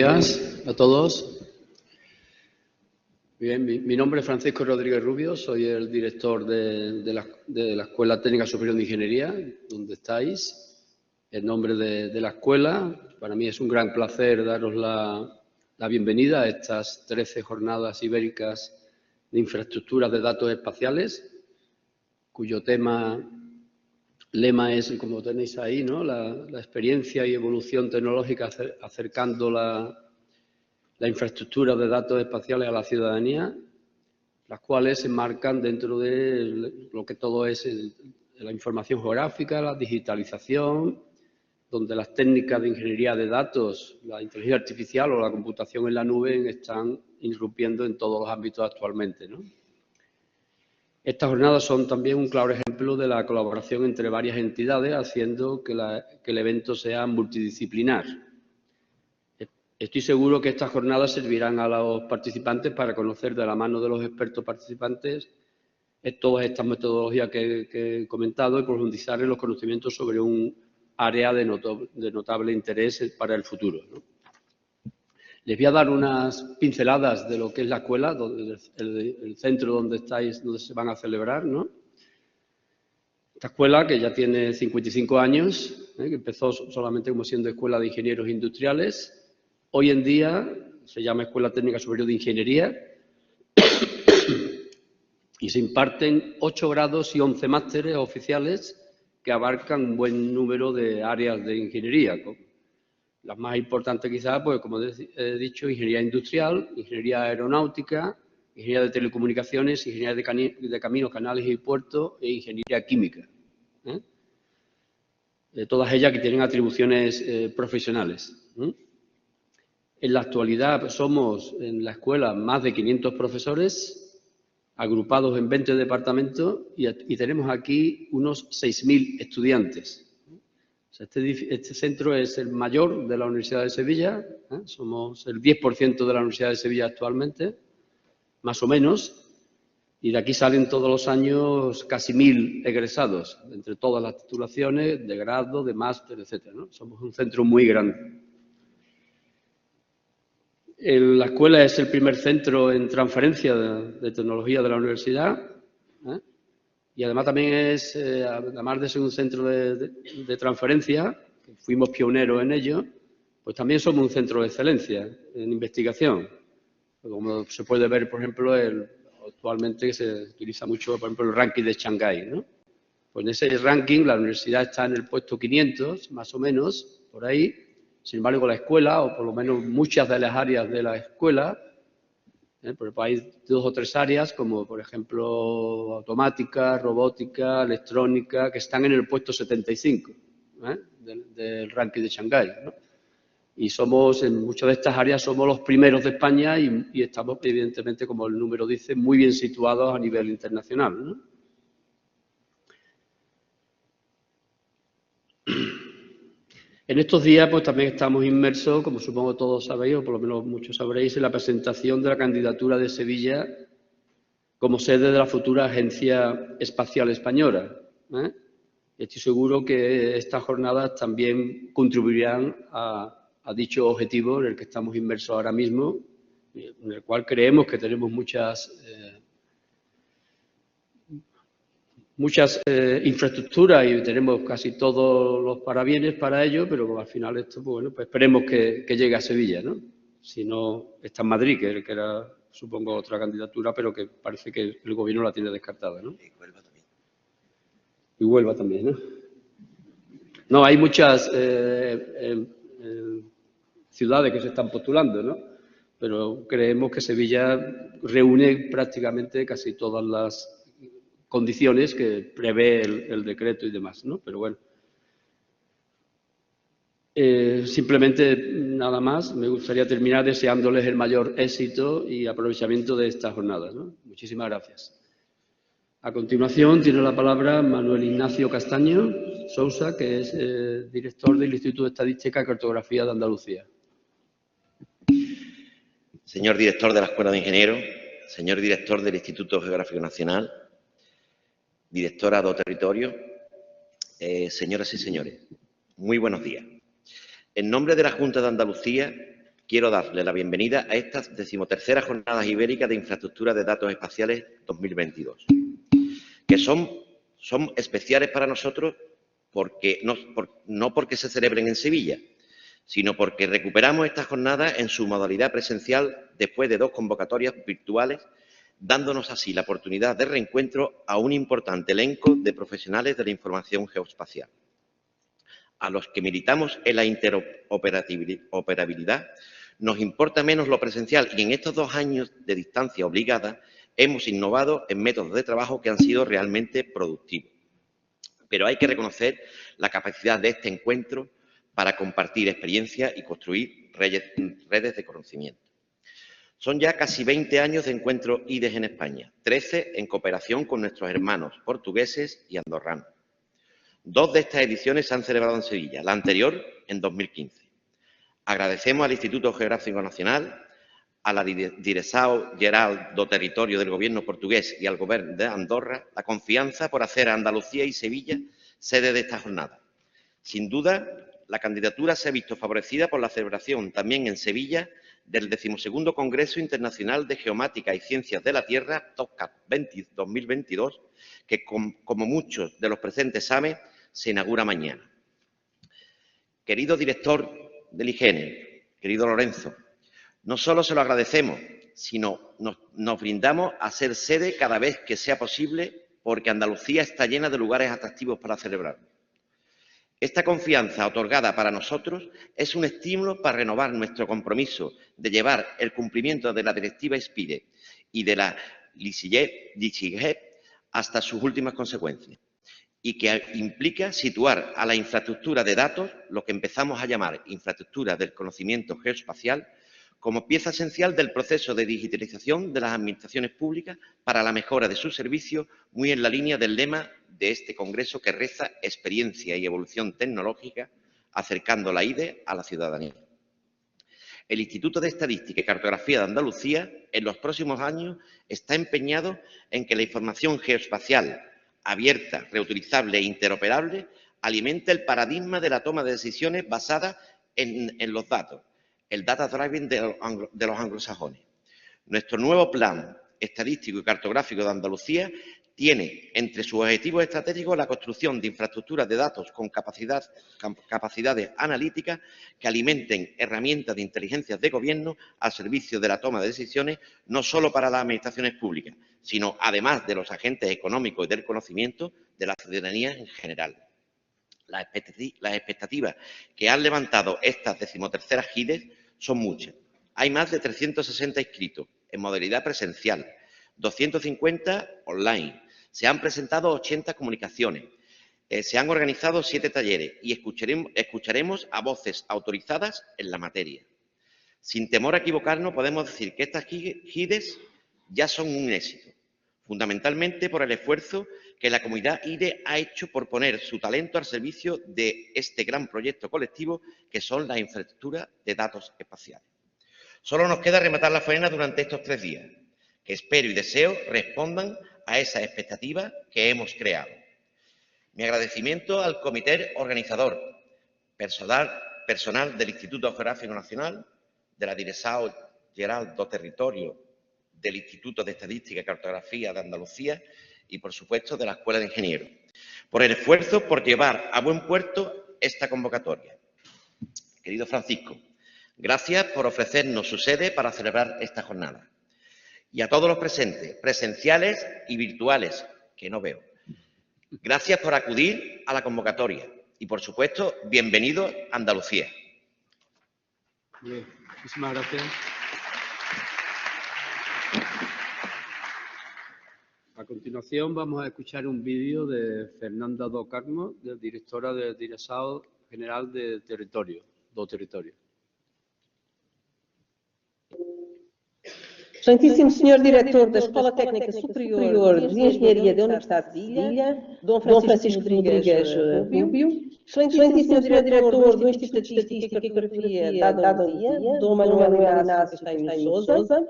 días a todos. Bien, mi nombre es Francisco Rodríguez Rubio, soy el director de la Escuela Técnica Superior de Ingeniería, donde estáis. En nombre de la escuela, para mí es un gran placer daros la bienvenida a estas 13 jornadas ibéricas de infraestructuras de datos espaciales, cuyo lema es, como tenéis ahí, ¿no? La experiencia y evolución tecnológica acercando la infraestructura de datos espaciales a la ciudadanía, las cuales se enmarcan dentro de lo que todo es la información geográfica, la digitalización, donde las técnicas de ingeniería de datos, la inteligencia artificial o la computación en la nube están irrumpiendo en todos los ámbitos actualmente, ¿no? Estas jornadas son también un claro ejemplo de la colaboración entre varias entidades, haciendo que el evento sea multidisciplinar. Estoy seguro que estas jornadas servirán a los participantes para conocer de la mano de los expertos participantes todas estas metodologías que he comentado y profundizar en los conocimientos sobre un área de notable interés para el futuro, ¿no? Les voy a dar unas pinceladas de lo que es la escuela, el centro donde estáis, donde se van a celebrar, ¿no? Esta escuela, que ya tiene 55 años, que empezó solamente como siendo Escuela de Ingenieros Industriales, hoy en día se llama Escuela Técnica Superior de Ingeniería y se imparten 8 grados y 11 másteres oficiales que abarcan un buen número de áreas de ingeniería. Las más importantes quizás, pues como he dicho, ingeniería industrial, ingeniería aeronáutica, ingeniería de telecomunicaciones, ingeniería de caminos, canales y puertos e ingeniería química. Todas ellas que tienen atribuciones profesionales. En la actualidad somos en la escuela más de 500 profesores, agrupados en 20 departamentos y tenemos aquí unos 6.000 estudiantes. Este centro es el mayor de la Universidad de Sevilla, somos el 10% de la Universidad de Sevilla actualmente, más o menos, y de aquí salen todos los años casi 1.000 egresados, entre todas las titulaciones, de grado, de máster, etcétera, ¿no? Somos un centro muy grande. La escuela es el primer centro en transferencia de tecnología de la universidad, y además también es, además de ser un centro de transferencia, fuimos pioneros en ello, pues también somos un centro de excelencia en investigación. Como se puede ver, por ejemplo, actualmente se utiliza mucho, por ejemplo, el ranking de Shanghái, ¿no? Pues en ese ranking la universidad está en el puesto 500, más o menos, por ahí. Sin embargo, la escuela, o por lo menos muchas de las áreas de la escuela, porque hay 2 o 3 áreas, como por ejemplo automática, robótica, electrónica, que están en el puesto 75 del ranking de Shanghái, ¿no? Y somos, en muchas de estas áreas, somos los primeros de España y estamos, evidentemente, como el número dice, muy bien situados a nivel internacional, ¿no? En estos días, pues también estamos inmersos, como supongo todos sabéis, o por lo menos muchos sabréis, en la presentación de la candidatura de Sevilla como sede de la futura Agencia Espacial Española. Estoy seguro que estas jornadas también contribuirán a dicho objetivo en el que estamos inmersos ahora mismo, en el cual creemos que tenemos muchas infraestructuras y tenemos casi todos los parabienes para ello, pero al final esto, pues, bueno, pues esperemos que llegue a Sevilla, ¿no? Si no, está en Madrid, que era, supongo, otra candidatura, pero que parece que el Gobierno la tiene descartada, ¿no? Y Huelva también. Y Huelva también, ¿no? No, hay muchas ciudades que se están postulando, ¿no? Pero creemos que Sevilla reúne prácticamente casi todas las condiciones que prevé el decreto y demás, ¿no? Pero bueno. Simplemente, nada más, me gustaría terminar deseándoles el mayor éxito y aprovechamiento de estas jornadas, ¿no? Muchísimas gracias. A continuación, tiene la palabra Manuel Ignacio Castaño Sousa, que es director del Instituto de Estadística y Cartografía de Andalucía. Señor director de la Escuela de Ingenieros, señor director del Instituto Geográfico Nacional, directora de Territorio, señoras y señores, muy buenos días. En nombre de la Junta de Andalucía, quiero darle la bienvenida a estas 13ª Jornadas Ibéricas de Infraestructura de Datos Espaciales 2022, que son especiales para nosotros porque no porque se celebren en Sevilla, sino porque recuperamos estas jornadas en su modalidad presencial después de 2 convocatorias virtuales, dándonos así la oportunidad de reencuentro a un importante elenco de profesionales de la información geoespacial. A los que militamos en la interoperabilidad, nos importa menos lo presencial y en estos 2 años de distancia obligada hemos innovado en métodos de trabajo que han sido realmente productivos. Pero hay que reconocer la capacidad de este encuentro para compartir experiencias y construir redes de conocimiento. Son ya casi 20 años de encuentros IDES en España, 13 en cooperación con nuestros hermanos portugueses y andorranos. 2 de estas ediciones se han celebrado en Sevilla, la anterior en 2015. Agradecemos al Instituto Geográfico Nacional, a la Direção Geral do Territorio del Gobierno portugués y al Gobierno de Andorra la confianza por hacer a Andalucía y Sevilla sede de esta jornada. Sin duda, la candidatura se ha visto favorecida por la celebración también en Sevilla del 12º Congreso Internacional de Geomática y Ciencias de la Tierra, TOCAT 2022, que, como muchos de los presentes saben, se inaugura mañana. Querido director del IGN, querido Lorenzo, no solo se lo agradecemos, sino nos brindamos a ser sede cada vez que sea posible, porque Andalucía está llena de lugares atractivos para celebrar. Esta confianza otorgada para nosotros es un estímulo para renovar nuestro compromiso de llevar el cumplimiento de la Directiva SPIRE y de la LICIGEP hasta sus últimas consecuencias, y que implica situar a la infraestructura de datos, lo que empezamos a llamar infraestructura del conocimiento geoespacial, como pieza esencial del proceso de digitalización de las administraciones públicas para la mejora de sus servicios, muy en la línea del lema de este congreso que reza experiencia y evolución tecnológica, acercando la IDE a la ciudadanía. El Instituto de Estadística y Cartografía de Andalucía, en los próximos años, está empeñado en que la información geoespacial abierta, reutilizable e interoperable alimente el paradigma de la toma de decisiones basada en los datos, el data driving de los anglosajones. Nuestro nuevo plan estadístico y cartográfico de Andalucía tiene entre sus objetivos estratégicos la construcción de infraestructuras de datos con capacidades analíticas que alimenten herramientas de inteligencia de gobierno al servicio de la toma de decisiones, no solo para las administraciones públicas, sino además de los agentes económicos y del conocimiento de la ciudadanía en general. Las expectativas que han levantado estas 13ª GIDES son muchas. Hay más de 360 inscritos en modalidad presencial, 250 online. Se han presentado 80 comunicaciones, se han organizado 7 talleres y escucharemos a voces autorizadas en la materia. Sin temor a equivocarnos, podemos decir que estas GIDES ya son un éxito, fundamentalmente por el esfuerzo que la comunidad IDE ha hecho por poner su talento al servicio de este gran proyecto colectivo que son las infraestructuras de datos espaciales. Solo nos queda rematar la faena durante estos 3 días, que espero y deseo respondan a esas expectativas que hemos creado. Mi agradecimiento al comité organizador, personal del Instituto Geográfico Nacional, de la Direção Geral do Territorio, del Instituto de Estadística y Cartografía de Andalucía y, por supuesto, de la Escuela de Ingenieros, por el esfuerzo por llevar a buen puerto esta convocatoria. Querido Francisco, gracias por ofrecernos su sede para celebrar esta jornada. Y a todos los presentes, presenciales y virtuales, que no veo. Gracias por acudir a la convocatoria y, por supuesto, bienvenido a Andalucía. Bien, muchísimas gracias. A continuación vamos a escuchar un vídeo de Fernanda do Carmo, directora de Direção General de Territorio, do Territorio. Excelentíssimo Sr. Diretor da Escola Técnica Superior de Engenharia da Universidade de Sevilha, Dom Francisco Rodrigues Rubio, Excelentíssimo Sr. Diretor do Instituto de Estatística e Cartografia da Andalucía, Dom Manuel Inácio Castanho Sousa,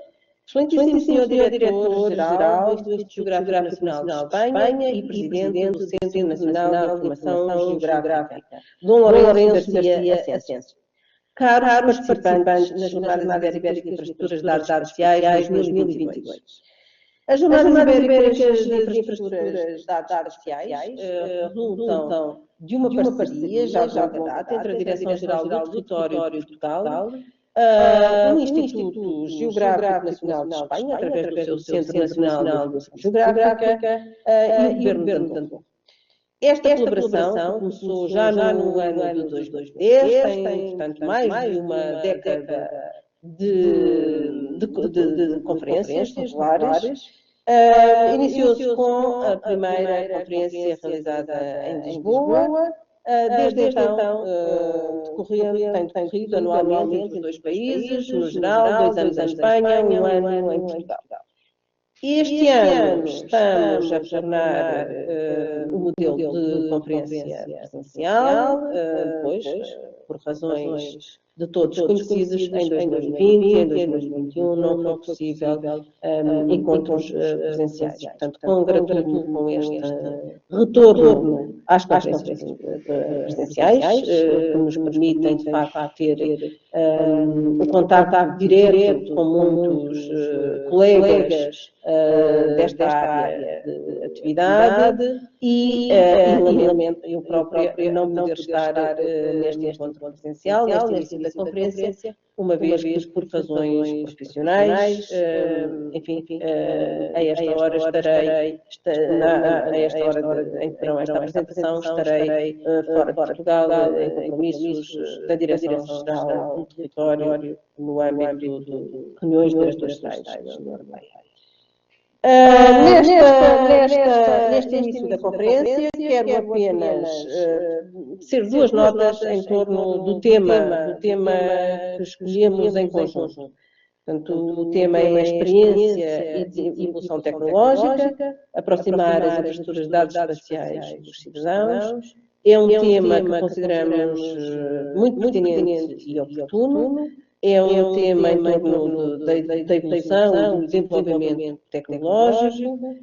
Excelentíssimo Sr. Diretor-Geral do Instituto Geográfico Nacional de Espanha e Presidente do Centro Nacional de Informação Geográfica, Dom Lourenço Garcia Ascenso. caros participantes na Jornada Ibérica de Infraestruturas de Dados Espaciais 2022. As Jornadas Ibéricas de Infraestruturas de Dados Espaciais resultam de uma parceria já de longa data entre a Direção-Geral do Território de Portugal, o Instituto Geográfico Nacional de Espanha, através do seu Centro Nacional de Informação Geográfica, e o Governo de Andorra. Esta colaboração começou já no ano de 2010, tem, portanto, mais de uma década de conferências regulares. Iniciou-se com a primeira conferência realizada em Lisboa. Desde então, tem decorrido anualmente entre os dois países, no geral, 2 anos em Espanha, 1 ano em Portugal. Este ano estamos a tornar o modelo de conferência presencial, depois, por razões de todos conhecidos, em 2020 e em 2021 não foi possível encontros presenciais. Portanto, congratulo com este retorno às conferências presenciais, que nos permitem, de facto, ter o contacto direto com muitos colegas desta área de atividade e lamento eu própria não poder estar neste encontro presencial, neste início da conferência, uma vez que por razões profissionais, enfim, a esta hora estarei, a esta hora em que terão esta apresentação, estarei fora de Portugal, em compromissos da Direção-Geral do Território, no âmbito de reuniões de diretores gerais da União Europeia. Neste início da conferência, quero apenas tecer 2 notas em torno do tema que escolhemos em conjunto. Portanto, o tema é a experiência e evolução tecnológica, aproximar as infraestruturas de dados espaciais dos cidadãos. É um tema que consideramos muito pertinente e oportuno. É um tema em torno da evolução, do desenvolvimento tecnológico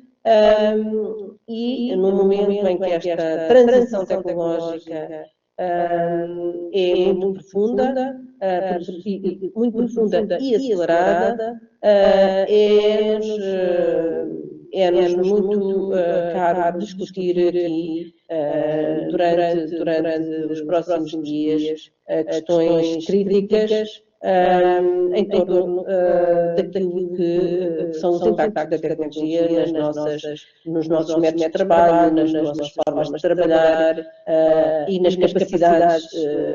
e no momento em que esta transição tecnológica é muito profunda e acelerada, é-nos muito caro discutir aqui durante os próximos dias questões críticas em torno daquilo que são os impactos da tecnologia nos nossos métodos de trabalho, nas nossas formas de trabalhar e nas capacidades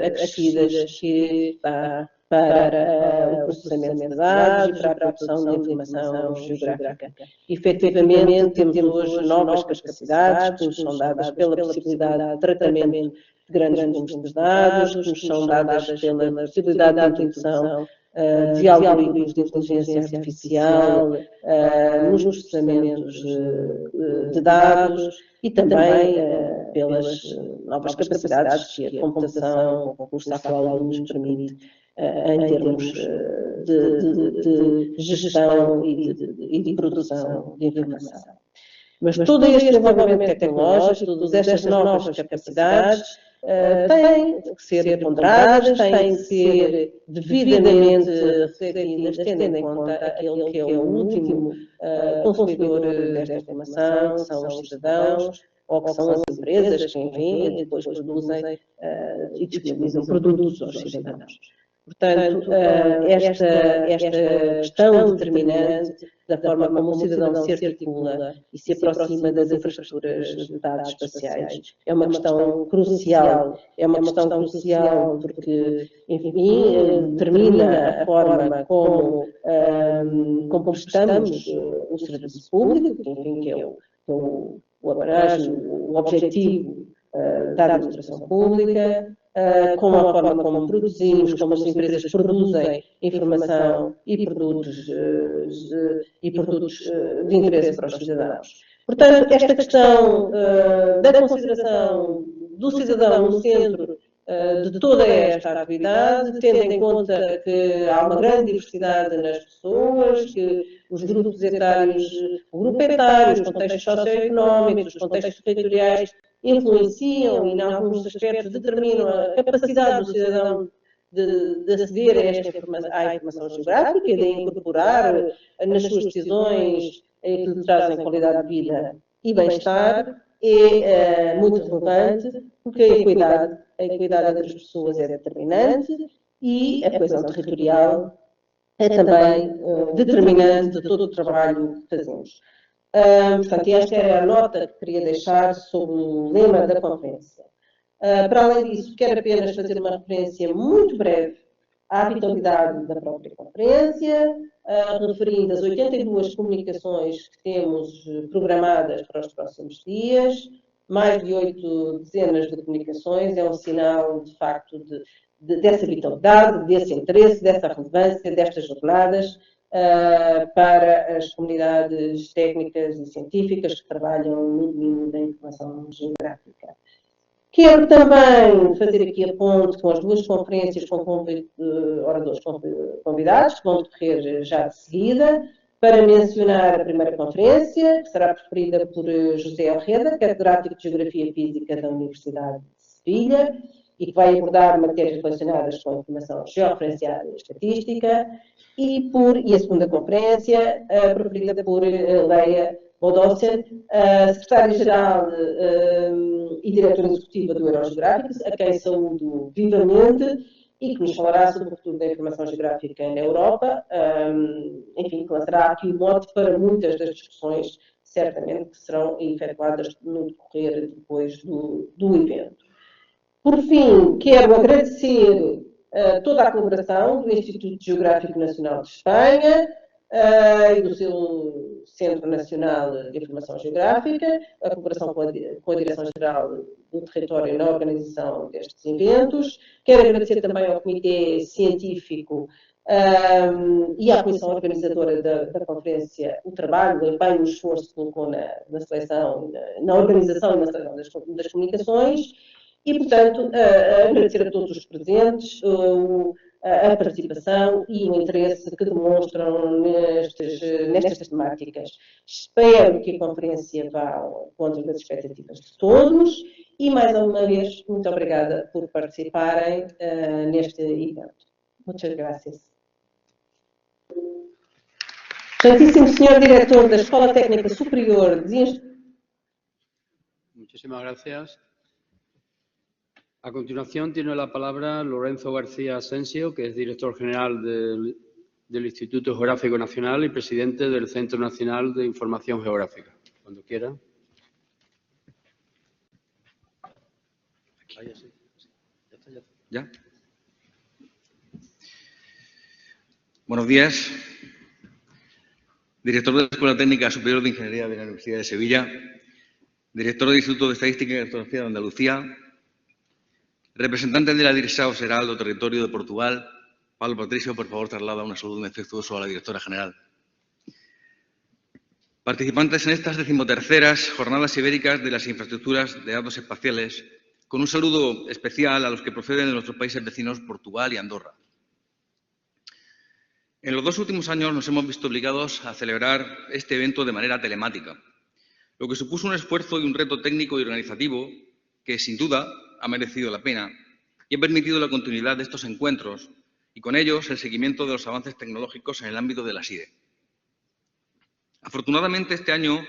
acrescidas que dá para o processamento de dados e para a produção de informação geográfica. Efetivamente, temos hoje novas capacidades que nos são dadas pela possibilidade de tratamento de grandes volumes de dados, que nos são dadas pela possibilidade de introdução de algoritmos de inteligência artificial nos processamentos de dados e também pelas novas capacidades que a computação, o concurso atual nos permite em termos de gestão e de produção de informação. Mas todo este desenvolvimento tecnológico, todas estas novas capacidades, têm que ser ponderadas, têm que ser devidamente refletidas, tendo em conta aquele que é o último consumidor desta informação, são os cidadãos, ou que são as empresas que, enfim, depois produzem e disponibilizam produtos aos cidadãos. Portanto, esta questão determinante da forma como o cidadão se articula e se aproxima das infraestruturas de dados espaciais é uma questão crucial. É uma questão crucial porque, enfim, determina a forma como prestamos o serviço público, enfim, que é o objetivo da administração pública, como a forma como produzimos, como as empresas produzem informação e produtos de interesse para os cidadãos. Portanto, esta questão da consideração do cidadão no centro de toda esta atividade, tendo em conta que há uma grande diversidade nas pessoas, que os grupos etários, o grupo etário, os contextos socioeconómicos, os contextos territoriais, influenciam e, em alguns aspectos, determinam a capacidade do cidadão de aceder à informação geográfica e de incorporar nas suas decisões que lhe trazem qualidade de vida e bem-estar, é muito relevante, porque a equidade entre as pessoas é determinante e a coesão territorial é também determinante de todo o trabalho que fazemos. Portanto, esta era a nota que queria deixar sobre o lema da conferência. Para além disso, quero apenas fazer uma referência muito breve à vitalidade da própria conferência, referindo as 82 comunicações que temos programadas para os próximos dias, mais de 8 dezenas de comunicações, é um sinal, de facto, dessa vitalidade, desse interesse, dessa relevância, destas jornadas para as comunidades técnicas e científicas que trabalham no domínio da informação geográfica. Quero também fazer aqui a ponte com as duas conferências com oradores convidados, que vão decorrer já de seguida, para mencionar a primeira conferência, que será preferida por José Alreda, catedrático de Geografia Física da Universidade de Sevilha, e que vai abordar matérias relacionadas com a informação georreferenciada e estatística, e a segunda conferência, preferida por Leia Bodossian, secretária-geral e diretora executiva do Eurogeográficos, a quem saúdo vivamente e que nos falará sobre o futuro da informação geográfica na Europa. Enfim, que lançará aqui o mote para muitas das discussões, certamente, que serão efetuadas no decorrer depois do evento. Por fim, quero agradecer toda a colaboração do Instituto Geográfico Nacional de Espanha e do seu Centro Nacional de Informação Geográfica, a colaboração com a Direção-Geral do Território na organização destes eventos. Quero agradecer também ao Comitê Científico e à Comissão Organizadora da Conferência o trabalho, o empenho e o esforço que colocou na seleção, na organização e na seleção das comunicações. E, portanto, agradecer a todos os presentes a participação e o interesse que demonstram nestas temáticas. Espero que a conferência vá ao encontro das expectativas de todos e, mais uma vez, muito obrigada por participarem neste evento. Muitas graças. Santíssimo Senhor Diretor da Escola Técnica Superior de... Muchísimas gracias. A continuación tiene la palabra Lorenzo García Asensio, que es director general del Instituto Geográfico Nacional y presidente del Centro Nacional de Información Geográfica. Cuando quiera. ¿Ya? Buenos días. Director de la Escuela Técnica Superior de Ingeniería de la Universidad de Sevilla, director del Instituto de Estadística y Cartografía de Andalucía, representante de la Direção Geral do Territorio de Portugal, Pablo Patricio, por favor, traslada un saludo muy afectuoso a la directora general. Participantes en estas 13ª Jornadas Ibéricas de las Infraestructuras de Datos Espaciales, con un saludo especial a los que proceden de nuestros países vecinos Portugal y Andorra. En los 2 últimos años nos hemos visto obligados a celebrar este evento de manera telemática, lo que supuso un esfuerzo y un reto técnico y organizativo que, sin duda, ha merecido la pena y ha permitido la continuidad de estos encuentros y con ellos el seguimiento de los avances tecnológicos en el ámbito de la SIDE. Afortunadamente, este año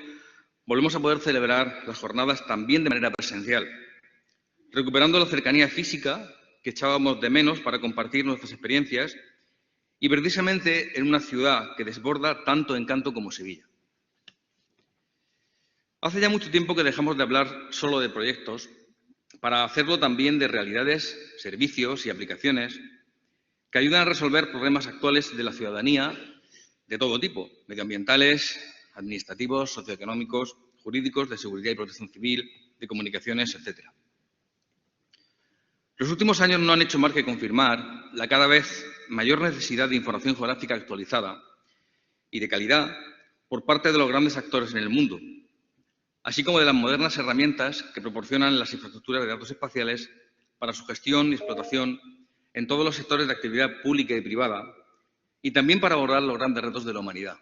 volvemos a poder celebrar las jornadas también de manera presencial, recuperando la cercanía física que echábamos de menos para compartir nuestras experiencias y precisamente en una ciudad que desborda tanto encanto como Sevilla. Hace ya mucho tiempo que dejamos de hablar solo de proyectos para hacerlo también de realidades, servicios y aplicaciones que ayudan a resolver problemas actuales de la ciudadanía de todo tipo, medioambientales, administrativos, socioeconómicos, jurídicos, de seguridad y protección civil, de comunicaciones, etc. Los últimos años no han hecho más que confirmar la cada vez mayor necesidad de información geográfica actualizada y de calidad por parte de los grandes actores en el mundo, así como de las modernas herramientas que proporcionan las infraestructuras de datos espaciales para su gestión y explotación en todos los sectores de actividad pública y privada, y también para abordar los grandes retos de la humanidad.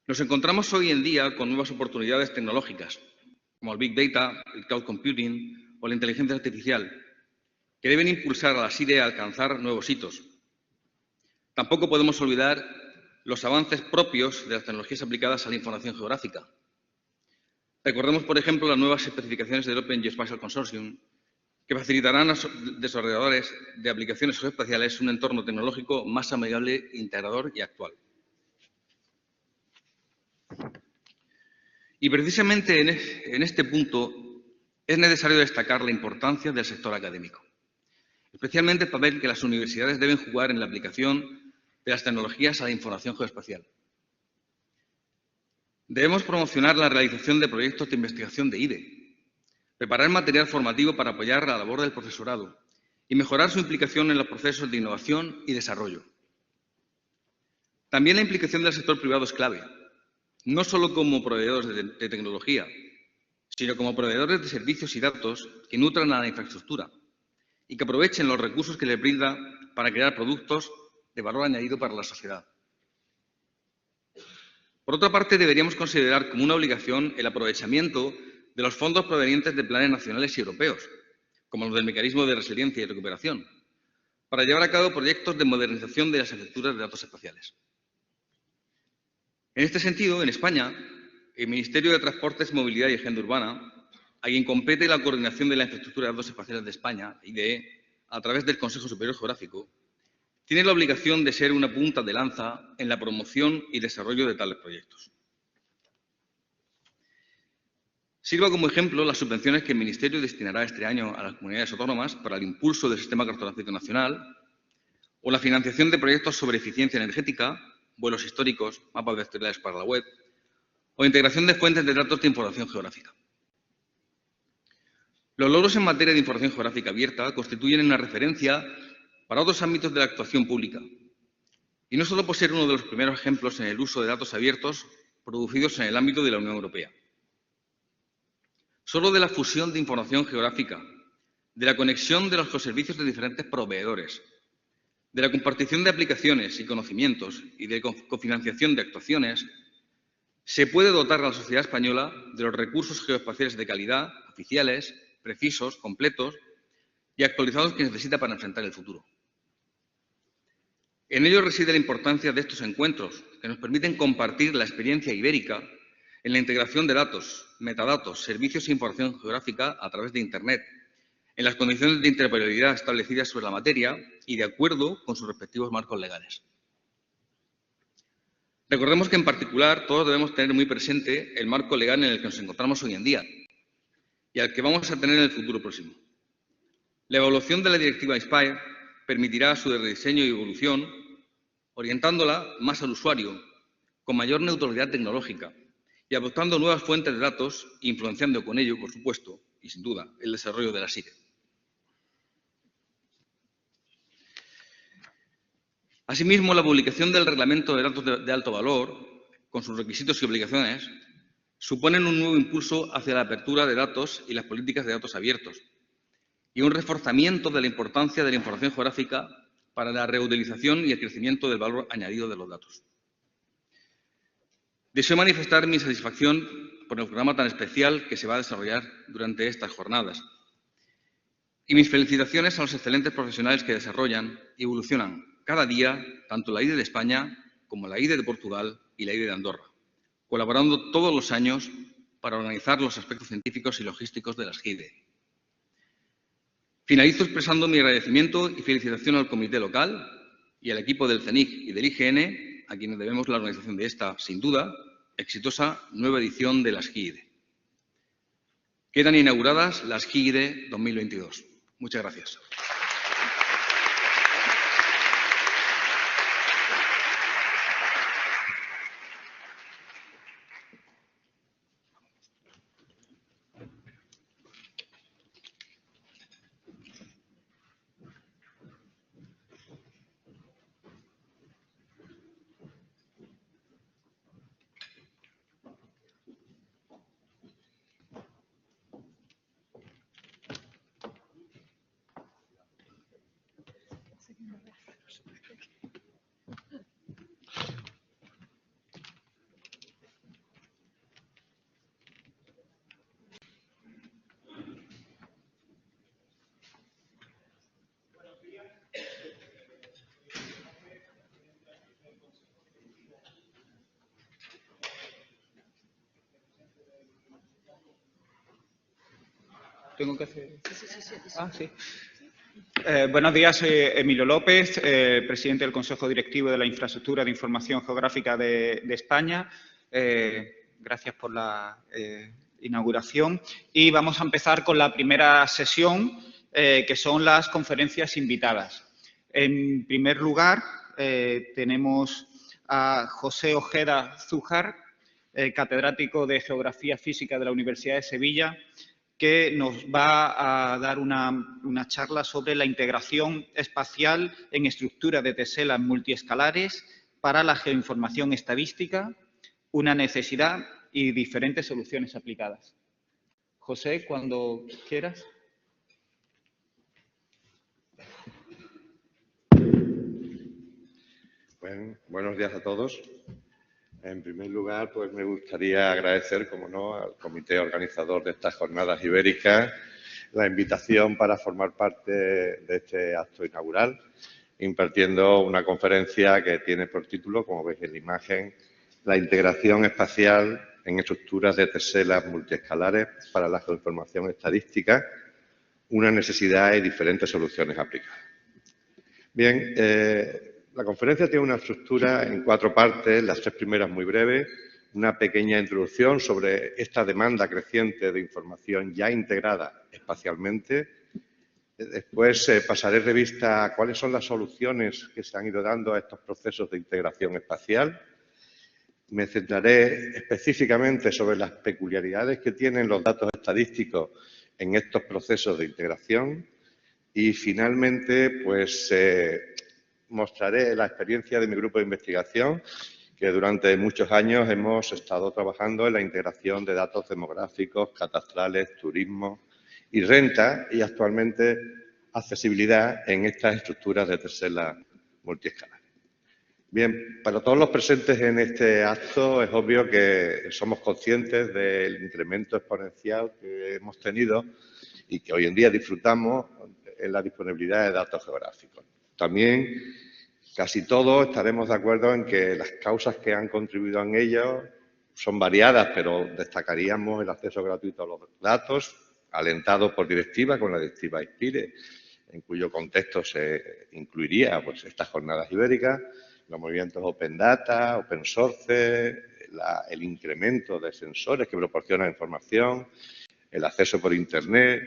Nos encontramos hoy en día con nuevas oportunidades tecnológicas, como el Big Data, el Cloud Computing o la inteligencia artificial, que deben impulsar a las IDE a alcanzar nuevos hitos. Tampoco podemos olvidar los avances propios de las tecnologías aplicadas a la información geográfica. Recordemos, por ejemplo, las nuevas especificaciones del Open Geospatial Consortium, que facilitarán a los desarrolladores de aplicaciones geoespaciales un entorno tecnológico más amigable, integrador y actual. Y precisamente en este punto es necesario destacar la importancia del sector académico, especialmente para ver que las universidades deben jugar en la aplicación de las tecnologías a la información geoespacial. Debemos promocionar la realización de proyectos de investigación de IDE, preparar material formativo para apoyar la labor del profesorado y mejorar su implicación en los procesos de innovación y desarrollo. También la implicación del sector privado es clave, no solo como proveedores de tecnología, sino como proveedores de servicios y datos que nutran a la infraestructura y que aprovechen los recursos que les brinda para crear productos de valor añadido para la sociedad. Por otra parte, deberíamos considerar como una obligación el aprovechamiento de los fondos provenientes de planes nacionales y europeos, como los del Mecanismo de Resiliencia y Recuperación, para llevar a cabo proyectos de modernización de las estructuras de datos espaciales. En este sentido, en España, el Ministerio de Transportes, Movilidad y Agenda Urbana, a quien compete la coordinación de la infraestructura de datos espaciales de España, IDE, a través del Consejo Superior Geográfico, tiene la obligación de ser una punta de lanza en la promoción y desarrollo de tales proyectos. Sirva como ejemplo las subvenciones que el Ministerio destinará este año a las comunidades autónomas para el impulso del Sistema Cartográfico Nacional o la financiación de proyectos sobre eficiencia energética, vuelos históricos, mapas vectoriales para la web o integración de fuentes de datos de información geográfica. Los logros en materia de información geográfica abierta constituyen una referencia para otros ámbitos de la actuación pública, y no solo por ser uno de los primeros ejemplos en el uso de datos abiertos producidos en el ámbito de la Unión Europea. Solo de la fusión de información geográfica, de la conexión de los servicios de diferentes proveedores, de la compartición de aplicaciones y conocimientos y de cofinanciación de actuaciones, se puede dotar a la sociedad española de los recursos geoespaciales de calidad, oficiales, precisos, completos y actualizados que necesita para enfrentar el futuro. En ello reside la importancia de estos encuentros, que nos permiten compartir la experiencia ibérica en la integración de datos, metadatos, servicios e información geográfica a través de Internet, en las condiciones de interoperabilidad establecidas sobre la materia y de acuerdo con sus respectivos marcos legales. Recordemos que, en particular, todos debemos tener muy presente el marco legal en el que nos encontramos hoy en día y al que vamos a tener en el futuro próximo. La evaluación de la Directiva INSPIRE permitirá su rediseño y evolución, orientándola más al usuario, con mayor neutralidad tecnológica y adoptando nuevas fuentes de datos, influenciando con ello, por supuesto, y sin duda, el desarrollo de las IDE. Asimismo, la publicación del Reglamento de Datos de Alto Valor, con sus requisitos y obligaciones, suponen un nuevo impulso hacia la apertura de datos y las políticas de datos abiertos, y un reforzamiento de la importancia de la información geográfica para la reutilización y el crecimiento del valor añadido de los datos. Deseo manifestar mi satisfacción por el programa tan especial que se va a desarrollar durante estas jornadas y mis felicitaciones a los excelentes profesionales que desarrollan y evolucionan cada día tanto la IDE de España como la IDE de Portugal y la IDE de Andorra, colaborando todos los años para organizar los aspectos científicos y logísticos de las GIDE. Finalizo expresando mi agradecimiento y felicitación al comité local y al equipo del CENIC y del IGN, a quienes debemos la organización de esta, sin duda, exitosa nueva edición de las GIDE. Quedan inauguradas las GIDE 2022. Muchas gracias. ¿Tengo que hacer? Sí. Buenos días, soy Emilio López, presidente del Consejo Directivo de la Infraestructura de Información Geográfica de España. Gracias por la inauguración. Y vamos a empezar con la primera sesión, que son las conferencias invitadas. En primer lugar, tenemos a José Ojeda Zújar, catedrático de Geografía Física de la Universidad de Sevilla, que nos va a dar una charla sobre la integración espacial en estructuras de teselas multiescalares para la geoinformación estadística, una necesidad y diferentes soluciones aplicadas. José, cuando quieras. Bueno, buenos días a todos. En primer lugar, pues me gustaría agradecer, como no, al comité organizador de estas jornadas ibéricas la invitación para formar parte de este acto inaugural, impartiendo una conferencia que tiene por título, como veis en la imagen, la integración espacial en estructuras de teselas multiescalares para la geoinformación estadística, una necesidad y diferentes soluciones aplicadas. Bien, la conferencia tiene una estructura en 4 partes, las 3 primeras muy breves, una pequeña introducción sobre esta demanda creciente de información ya integrada espacialmente. Después pasaré revista a cuáles son las soluciones que se han ido dando a estos procesos de integración espacial. Me centraré específicamente sobre las peculiaridades que tienen los datos estadísticos en estos procesos de integración. Y finalmente, pues mostraré la experiencia de mi grupo de investigación, que durante muchos años hemos estado trabajando en la integración de datos demográficos, catastrales, turismo y renta, y actualmente accesibilidad en estas estructuras de teselas multiescalares. Bien, para todos los presentes en este acto es obvio que somos conscientes del incremento exponencial que hemos tenido y que hoy en día disfrutamos en la disponibilidad de datos geográficos. También casi todos estaremos de acuerdo en que las causas que han contribuido en ello son variadas, pero destacaríamos el acceso gratuito a los datos, alentado por directiva, con la directiva ISPIRE, en cuyo contexto se incluiría pues, estas jornadas ibéricas, los movimientos Open Data, Open Source, el incremento de sensores que proporcionan información, el acceso por Internet.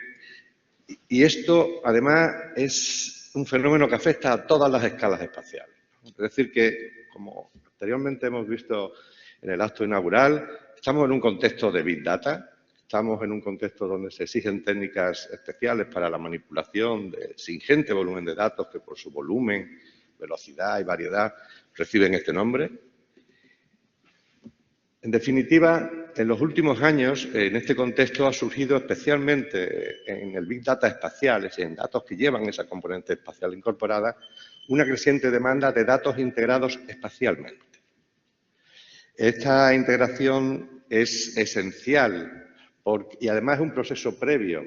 Y esto, además, es un fenómeno que afecta a todas las escalas espaciales. Es decir, que, como anteriormente hemos visto en el acto inaugural, estamos en un contexto de Big Data, estamos en un contexto donde se exigen técnicas especiales para la manipulación de ese ingente volumen de datos que por su volumen, velocidad y variedad reciben este nombre. En definitiva, en los últimos años, en este contexto ha surgido especialmente en el Big Data espacial, es decir, en datos que llevan esa componente espacial incorporada, una creciente demanda de datos integrados espacialmente. Esta integración es esencial y además es un proceso previo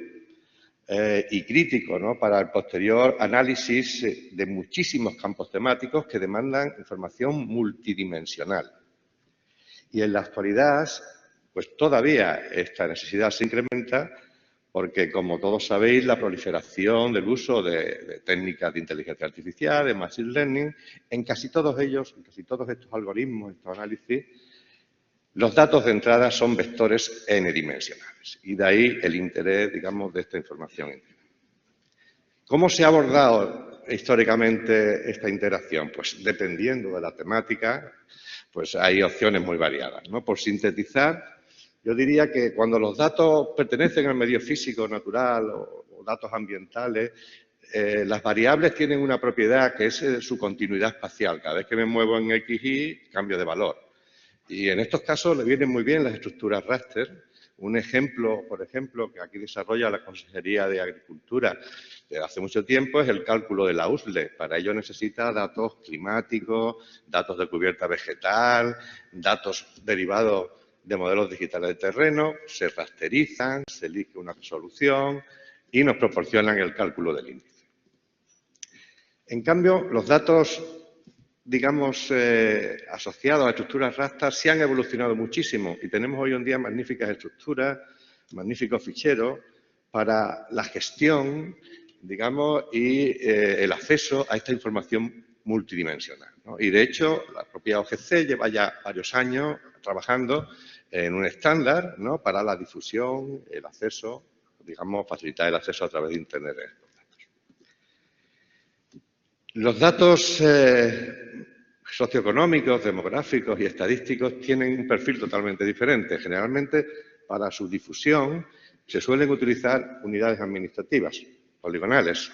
y crítico, ¿no?, para el posterior análisis de muchísimos campos temáticos que demandan información multidimensional. Y en la actualidad, pues todavía esta necesidad se incrementa porque, como todos sabéis, la proliferación del uso de técnicas de inteligencia artificial, de machine learning, en casi todos ellos, en casi todos estos algoritmos, estos análisis, los datos de entrada son vectores n-dimensionales. Y de ahí el interés, digamos, de esta información integral. ¿Cómo se ha abordado históricamente esta integración? Pues dependiendo de la temática, pues hay opciones muy variadas, ¿no? Por sintetizar, yo diría que cuando los datos pertenecen al medio físico, natural o datos ambientales, las variables tienen una propiedad que es su continuidad espacial. Cada vez que me muevo en XY, cambio de valor. Y en estos casos le vienen muy bien las estructuras raster. Un ejemplo, por ejemplo, que aquí desarrolla la Consejería de Agricultura desde hace mucho tiempo es el cálculo de la USLE. Para ello necesita datos climáticos, datos de cubierta vegetal, datos derivados de modelos digitales de terreno, se rasterizan, se elige una resolución y nos proporcionan el cálculo del índice. En cambio, los datos, digamos, asociados a estructuras raster se han evolucionado muchísimo y tenemos hoy en día magníficas estructuras, magníficos ficheros, para la gestión, digamos, y el acceso a esta información multidimensional, ¿no? Y, de hecho, la propia OGC lleva ya varios años trabajando en un estándar, ¿no?, para la difusión, el acceso, digamos, facilitar el acceso a través de Internet. Los datos socioeconómicos, demográficos y estadísticos tienen un perfil totalmente diferente. Generalmente, para su difusión, se suelen utilizar unidades administrativas, poligonales,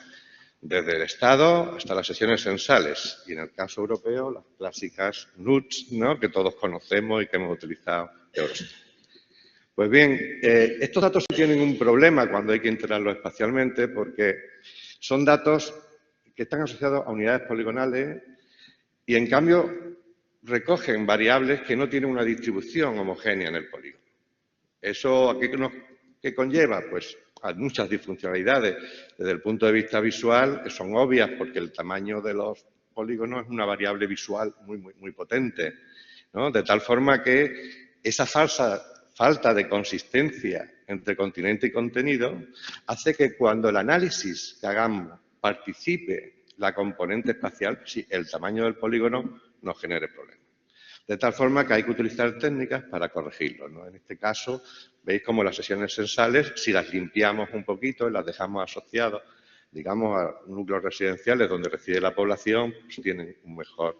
desde el Estado hasta las sesiones censales y, en el caso europeo, las clásicas NUTS, ¿no?, que todos conocemos y que hemos utilizado de Eurostat. Pues bien, estos datos tienen un problema cuando hay que integrarlos espacialmente, porque son datos que están asociados a unidades poligonales y, en cambio, recogen variables que no tienen una distribución homogénea en el polígono. ¿Eso a qué conlleva? Pues a muchas disfuncionalidades. Desde el punto de vista visual, que son obvias porque el tamaño de los polígonos es una variable visual muy potente, ¿no? De tal forma que esa falta de consistencia entre continente y contenido hace que cuando el análisis que hagamos participe la componente espacial, sí, el tamaño del polígono nos genere problemas. De tal forma que hay que utilizar técnicas para corregirlo, ¿no? En este caso, veis como las sesiones censales, si las limpiamos un poquito y las dejamos asociadas, digamos, a núcleos residenciales donde reside la población, pues tienen una mejor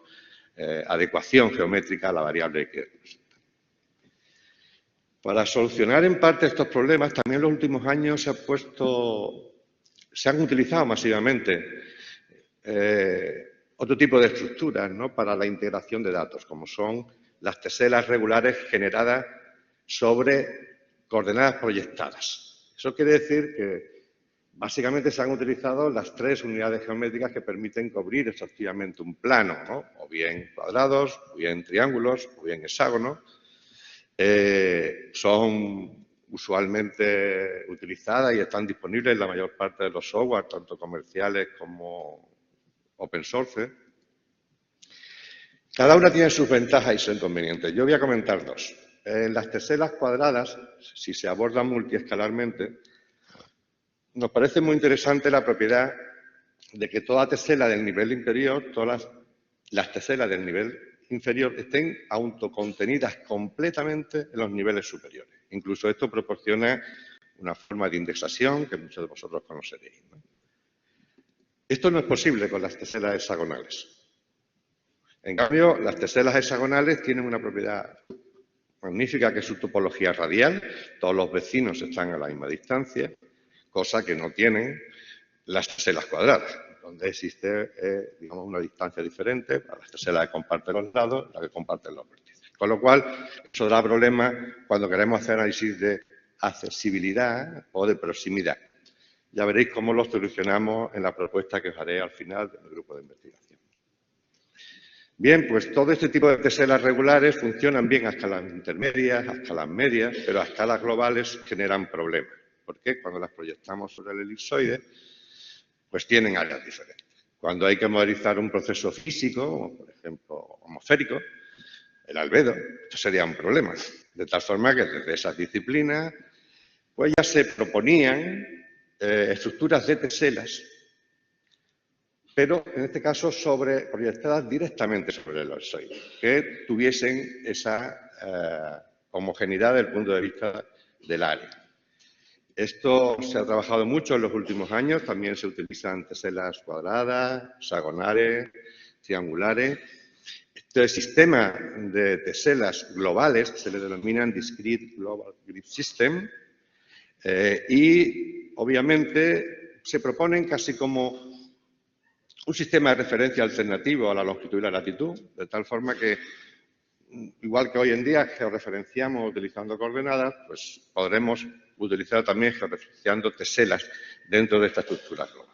adecuación geométrica a la variable que representan. Para solucionar en parte estos problemas, también en los últimos años se han utilizado masivamente otro tipo de estructuras, ¿no?, para la integración de datos, como son las teselas regulares generadas sobre coordenadas proyectadas. Eso quiere decir que básicamente se han utilizado las tres unidades geométricas que permiten cubrir exhaustivamente un plano, ¿no?, o bien cuadrados, o bien triángulos, o bien hexágonos. Son usualmente utilizadas y están disponibles en la mayor parte de los software, tanto comerciales como open source. Cada una tiene sus ventajas y sus inconvenientes. Yo voy a comentar dos. En las teselas cuadradas, si se abordan multiescalarmente, nos parece muy interesante la propiedad de que toda tesela del nivel inferior, todas las teselas del nivel inferior estén autocontenidas completamente en los niveles superiores. Incluso esto proporciona una forma de indexación que muchos de vosotros conoceréis, ¿no? Esto no es posible con las teselas hexagonales. En cambio, las teselas hexagonales tienen una propiedad magnífica, que es su topología radial. Todos los vecinos están a la misma distancia, cosa que no tienen las teselas cuadradas, donde existe, digamos, una distancia diferente para las teselas que comparten los lados y las que comparten los vértices. Con lo cual, eso da problemas cuando queremos hacer análisis de accesibilidad o de proximidad. Ya veréis cómo lo solucionamos en la propuesta que os haré al final del grupo de investigación. Bien, pues todo este tipo de teselas regulares funcionan bien a escalas intermedias, a escalas medias, pero a escalas globales generan problemas. ¿Por qué? Cuando las proyectamos sobre el elipsoide, pues tienen áreas diferentes. Cuando hay que modelizar un proceso físico, como por ejemplo atmosférico, el albedo, esto sería un problema. De tal forma que desde esas disciplinas, pues ya se proponían estructuras de teselas, pero en este caso proyectadas directamente sobre el elipsoide, que tuviesen esa homogeneidad desde el punto de vista del área. Esto se ha trabajado mucho en los últimos años, también se utilizan teselas cuadradas, hexagonales, triangulares. Este sistema de teselas globales se le denominan Discrete Global Grid System y, obviamente, se proponen casi como un sistema de referencia alternativo a la longitud y la latitud, de tal forma que, igual que hoy en día georreferenciamos utilizando coordenadas, pues podremos utilizar también georreferenciando teselas dentro de esta estructura global.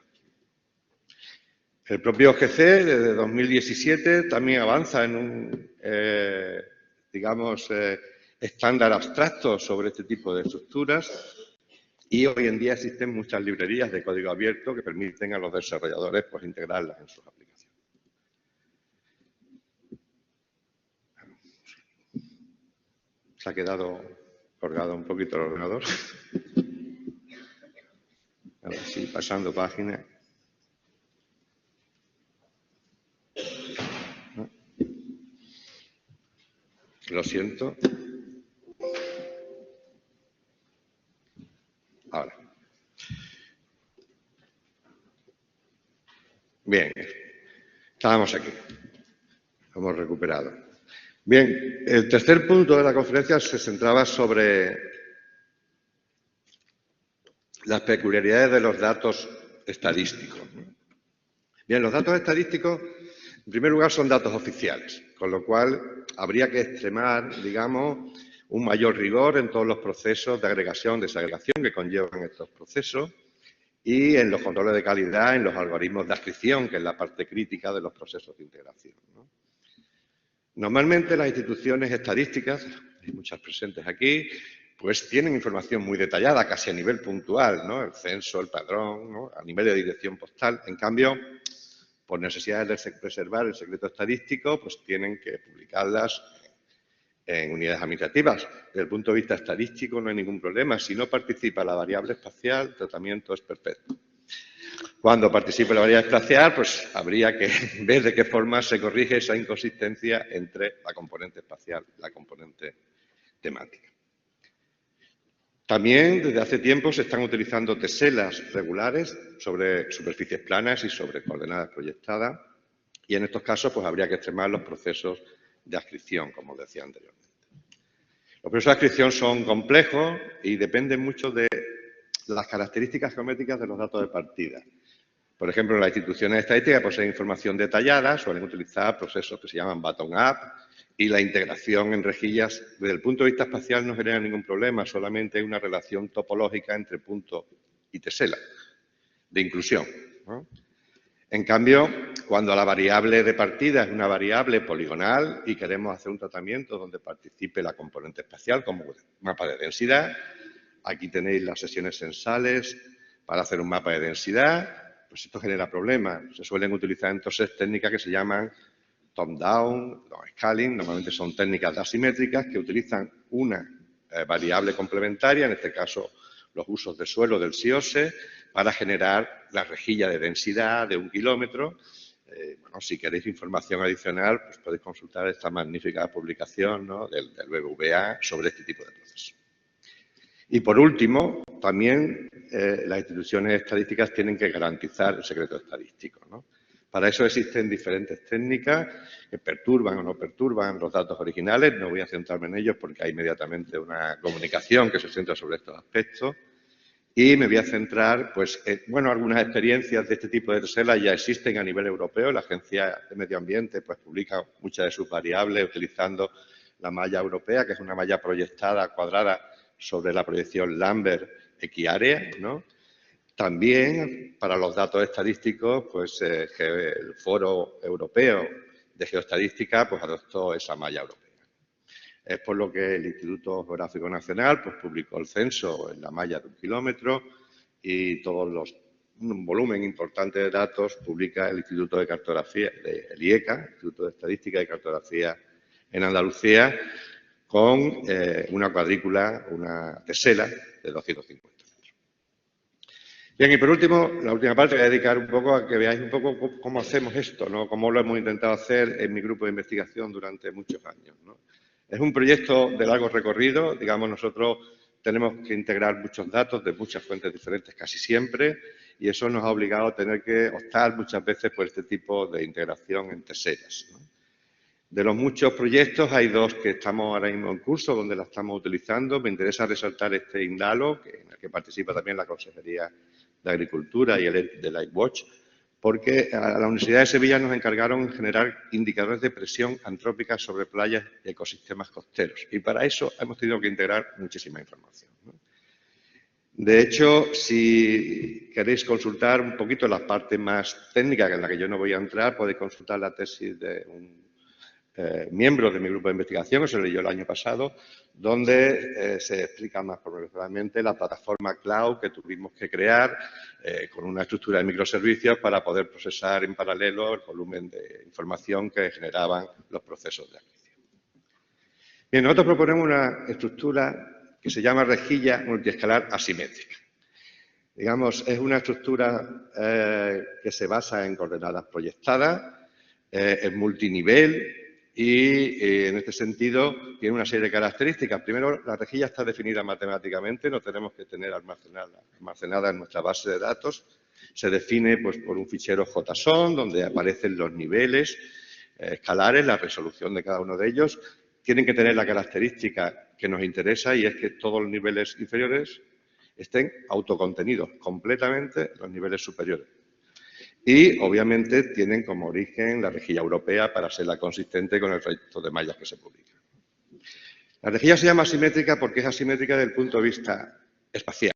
El propio OGC, desde 2017, también avanza en un, estándar abstracto sobre este tipo de estructuras y hoy en día existen muchas librerías de código abierto que permiten a los desarrolladores, pues, integrarlas en sus aplicaciones. Se ha quedado colgado un poquito el ordenador. pasando página. Lo siento. Ahora. Bien, estábamos aquí. Lo hemos recuperado. Bien, el tercer punto de la conferencia se centraba sobre las peculiaridades de los datos estadísticos. Bien, los datos estadísticos, en primer lugar, son datos oficiales, con lo cual habría que extremar, digamos, un mayor rigor en todos los procesos de agregación, desagregación que conllevan estos procesos y en los controles de calidad, en los algoritmos de adscripción, que es la parte crítica de los procesos de integración, ¿no? Normalmente las instituciones estadísticas, hay muchas presentes aquí, pues tienen información muy detallada, casi a nivel puntual, ¿no? El censo, el padrón, ¿no? A nivel de dirección postal. En cambio, por necesidades de preservar el secreto estadístico, pues tienen que publicarlas en unidades administrativas. Desde el punto de vista estadístico no hay ningún problema. Si no participa la variable espacial, el tratamiento es perfecto. Cuando participe la variable espacial, pues habría que ver de qué forma se corrige esa inconsistencia entre la componente espacial y la componente temática. También, desde hace tiempo, se están utilizando teselas regulares sobre superficies planas y sobre coordenadas proyectadas. Y en estos casos, pues habría que extremar los procesos de adscripción, como decía anteriormente. Los procesos de adscripción son complejos y dependen mucho de las características geométricas de los datos de partida. Por ejemplo, las instituciones estadísticas poseen información detallada, suelen utilizar procesos que se llaman bottom-up y la integración en rejillas, desde el punto de vista espacial, no genera ningún problema, solamente hay una relación topológica entre punto y tesela, de inclusión, ¿no? En cambio, cuando la variable de partida es una variable poligonal y queremos hacer un tratamiento donde participe la componente espacial como mapa de densidad, aquí tenéis las sesiones censales para hacer un mapa de densidad, pues esto genera problemas. Se suelen utilizar entonces técnicas que se llaman top-down, scaling, normalmente son técnicas asimétricas que utilizan una variable complementaria, en este caso los usos de suelo del SIOSE, para generar la rejilla de densidad de 1 kilómetro. Bueno, si queréis información adicional, pues podéis consultar esta magnífica publicación, ¿no?, del BBVA sobre este tipo de procesos. Y por último, también las instituciones estadísticas tienen que garantizar el secreto estadístico, ¿no? Para eso existen diferentes técnicas que perturban o no perturban los datos originales. No voy a centrarme en ellos porque hay inmediatamente una comunicación que se centra sobre estos aspectos. Y me voy a centrar, pues, bueno, algunas experiencias de este tipo de teselas ya existen a nivel europeo. La Agencia de Medio Ambiente, pues, publica muchas de sus variables utilizando la malla europea, que es una malla proyectada cuadrada sobre la proyección Lambert equiárea, ¿no? También, para los datos estadísticos, pues, el Foro Europeo de Geoestadística, pues, adoptó esa malla europea. Es por lo que el Instituto Geográfico Nacional, pues, publicó el censo en la malla de 1 kilómetro y un volumen importante de datos publica el Instituto de Cartografía, el IECA, Instituto de Estadística y Cartografía en Andalucía, con una cuadrícula, una tesela de 250 metros. Bien, y por último, la última parte voy a dedicar un poco a que veáis un poco cómo hacemos esto, ¿no? Cómo lo hemos intentado hacer en mi grupo de investigación durante muchos años, ¿no? Es un proyecto de largo recorrido, digamos, nosotros tenemos que integrar muchos datos de muchas fuentes diferentes casi siempre y eso nos ha obligado a tener que optar muchas veces por este tipo de integración en teselas, ¿no? De los muchos proyectos hay 2 que estamos ahora mismo en curso, donde la estamos utilizando. Me interesa resaltar este INDALO, en el que participa también la Consejería de Agricultura y el de LifeWatch, porque a la Universidad de Sevilla nos encargaron generar indicadores de presión antrópica sobre playas y ecosistemas costeros. Y para eso hemos tenido que integrar muchísima información, ¿no? De hecho, si queréis consultar un poquito la parte más técnica, en la que yo no voy a entrar, podéis consultar la tesis de un miembro de mi grupo de investigación, que se leyó el año pasado, donde se explica más pormenorizadamente la plataforma cloud que tuvimos que crear con una estructura de microservicios para poder procesar en paralelo el volumen de información que generaban los procesos de adquisición. Bien, nosotros proponemos una estructura que se llama rejilla multiescalar asimétrica. Digamos, es una estructura que se basa en coordenadas proyectadas, es multinivel y en este sentido tiene una serie de características. Primero, la rejilla está definida matemáticamente, no tenemos que tener almacenada en nuestra base de datos. Se define pues, por un fichero JSON donde aparecen los niveles escalares, la resolución de cada uno de ellos. Tienen que tener la característica que nos interesa y es que todos los niveles inferiores estén autocontenidos completamente los niveles superiores. Y, obviamente, tienen como origen la rejilla europea para ser la consistente con el resto de mallas que se publican. La rejilla se llama asimétrica porque es asimétrica desde el punto de vista espacial.